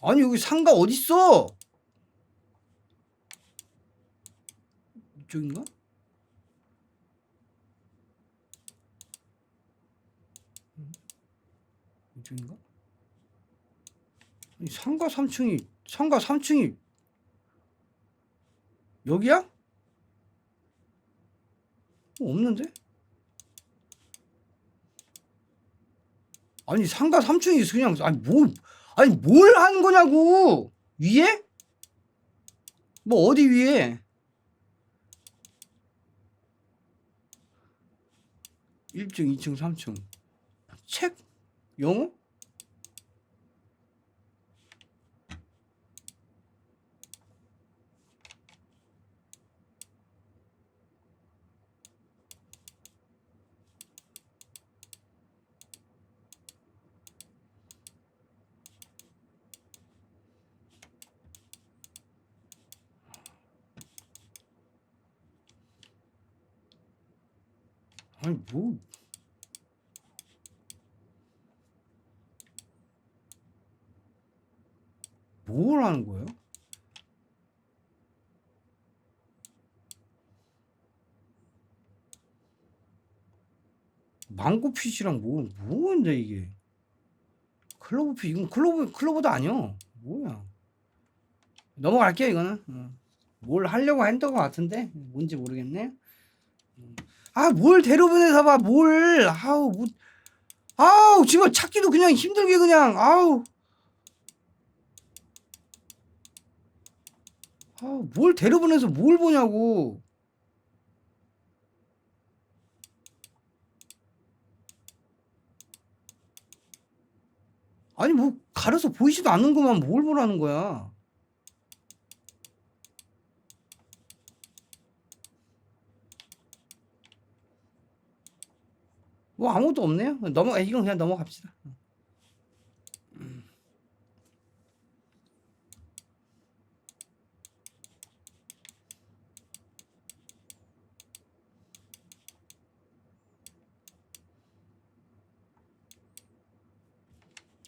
아니 여기 상가 어딨어? 이쪽인가? 이쪽인가? 아니 상가 3층이 여기야? 없는데? 아니 상가 3층이 그냥 아니 뭘 하는 거냐고. 위에? 뭐 어디 위에? 1층 2층 3층 책? 영어? 아니 뭘 하는 거예요? 망고 핏이랑 뭐인데 이게? 클로버 핏 이건 클로버도 아니야. 뭐야? 넘어갈게요 이거는. 뭘 하려고 했던 것 같은데 뭔지 모르겠네. 아 뭘 대로변에서 봐 뭘. 아우 지금 찾기도 그냥 힘들게 그냥 뭘 대로변에서 뭘 보냐고. 아니 뭐 가려서 보이지도 않는 것만 뭘 보라는 거야. 뭐 아무것도 없네요. 이건 그냥 넘어갑시다.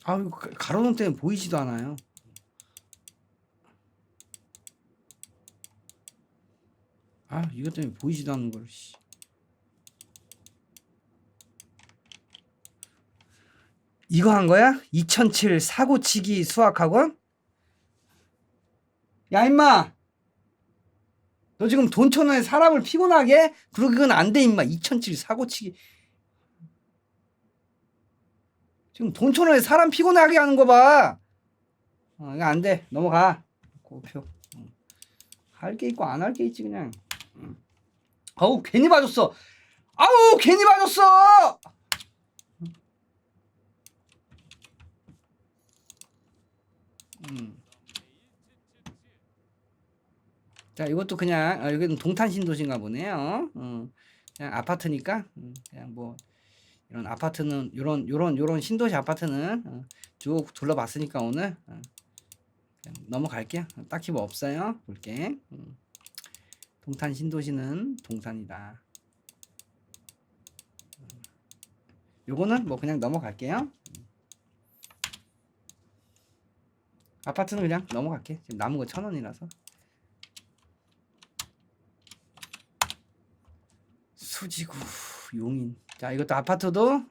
이거 가로등 때문에 보이지도 않아요. 이것 때문에 보이지도 않는 걸. 이거 한 거야? 2007 사고치기 수학학원? 야 임마, 너 지금 돈 1,000원에 사람을 피곤하게? 그건 안 돼 임마. 2007 사고치기. 지금 돈 1,000원에 사람 피곤하게 하는 거 봐. 이거 안 돼. 넘어가. 고표. 할 게 있고 안 할 게 있지 그냥. 괜히 봐줬어. 괜히 봐줬어. 자 이것도 그냥 여기는 동탄 신도시인가 보네요. 그냥 아파트니까 그냥 뭐 이런 아파트는 요런 신도시 아파트는 쭉 둘러봤으니까 오늘 그냥 넘어갈게요. 딱히 뭐 없어요. 볼게. 동탄 신도시는 동산이다. 요거는 뭐 그냥 넘어갈게요. 아파트는 그냥 넘어갈게. 지금 남은 거 1,000원이라서. 수지구 용인. 자, 이것도 아파트도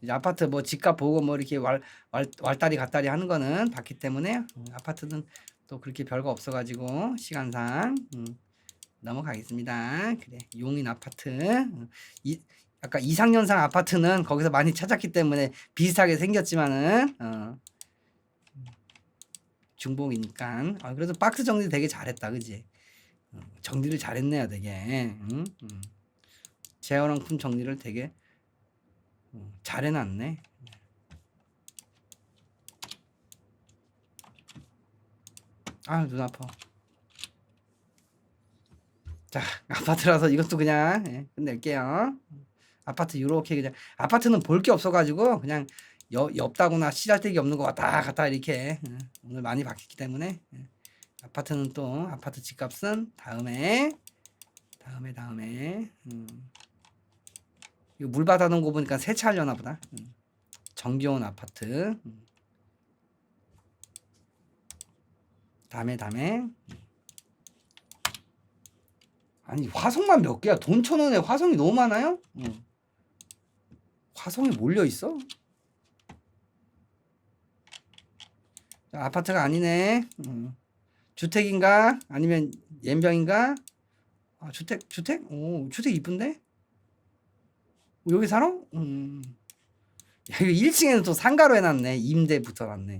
이제 아파트 뭐 집값 보고 뭐 이렇게 wal다리 갔다리 하는 거는 봤기 때문에 아파트는 또 그렇게 별거 없어가지고 시간상 넘어가겠습니다. 그래, 용인 아파트. 아까 이상연상 아파트는 거기서 많이 찾았기 때문에 비슷하게 생겼지만은 중복이니까. 그래도 박스 정리 되게 잘했다, 그지? 정리를 잘했네요, 되게. 제어용품 정리를 되게 잘 해놨네. 아, 눈 아파. 자, 아파트라서 이것도 그냥 끝낼게요. 아파트 이렇게 그냥 아파트는 볼 게 없어가지고 그냥 엽다거나 씨잘데기 없는 거 왔다 갔다 이렇게 오늘 많이 바뀌기 때문에 아파트는 또 아파트 집값은 다음에 이거 물 받아놓은 거 보니까 세차하려나 보다. 정겨운 아파트. 다음에 아니 화성만 몇 개야? 돈 1,000원에 화성이 너무 많아요? 화성이 몰려 있어? 자, 아파트가 아니네. 주택인가? 아니면 연병인가? 아, 주택? 오, 주택 이쁜데? 여기 살아? 야, 이거 1층에는 또 상가로 해놨네. 임대 붙어놨네.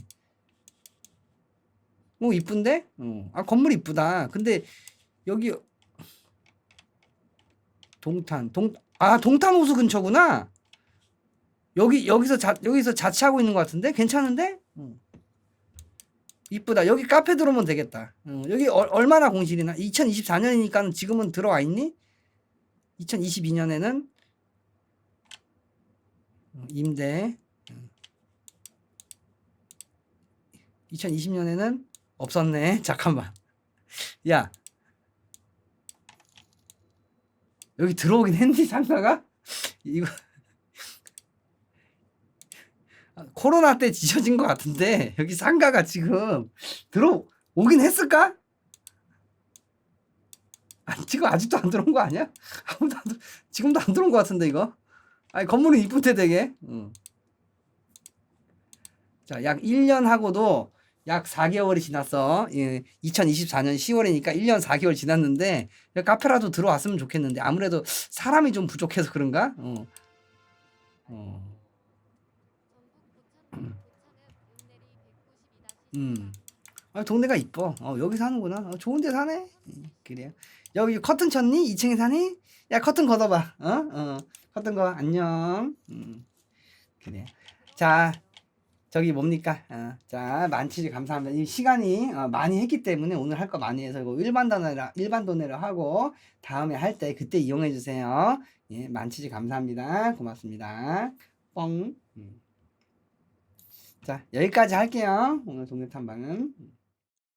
오, 이쁜데? 아, 건물 이쁘다. 근데 여기 동탄 호수 근처구나. 여기서 자취하고 있는 것 같은데? 괜찮은데? 이쁘다. 여기 카페 들어오면 되겠다. 여기 얼마나 공실이나? 2024년이니까 지금은 들어와 있니? 2022년에는 임대 2020년에는 없었네. 잠깐만. 야, 여기 들어오긴 했니 상가가? 이거 코로나 때 지어진 것 같은데 여기 상가가 지금 들어오긴 했을까? 아니, 지금 아직도 안 들어온 거 아니야? 지금도 안 들어온 것 같은데 이거. 아니, 건물은 이쁜데 되게. 자, 약 1년 하고도 약 4개월이 지났어. 2024년 10월이니까 1년 4개월 지났는데 카페라도 들어왔으면 좋겠는데 아무래도 사람이 좀 부족해서 그런가? 아, 동네가 이뻐. 여기 사는구나. 좋은 데 사네. 그래요. 여기 커튼 쳤니? 2층에 사니? 야, 커튼 걷어봐. 커튼 거 안녕. 그래. 자, 저기 뭡니까? 자, 만치즈 감사합니다. 이 시간이 많이 했기 때문에 오늘 할 거 많이 해서 이거 일반 도내로 하고 다음에 할 때 그때 이용해 주세요. 예, 만치즈 감사합니다. 고맙습니다. 뻥. 자, 여기까지 할게요. 오늘 동네 탐방은.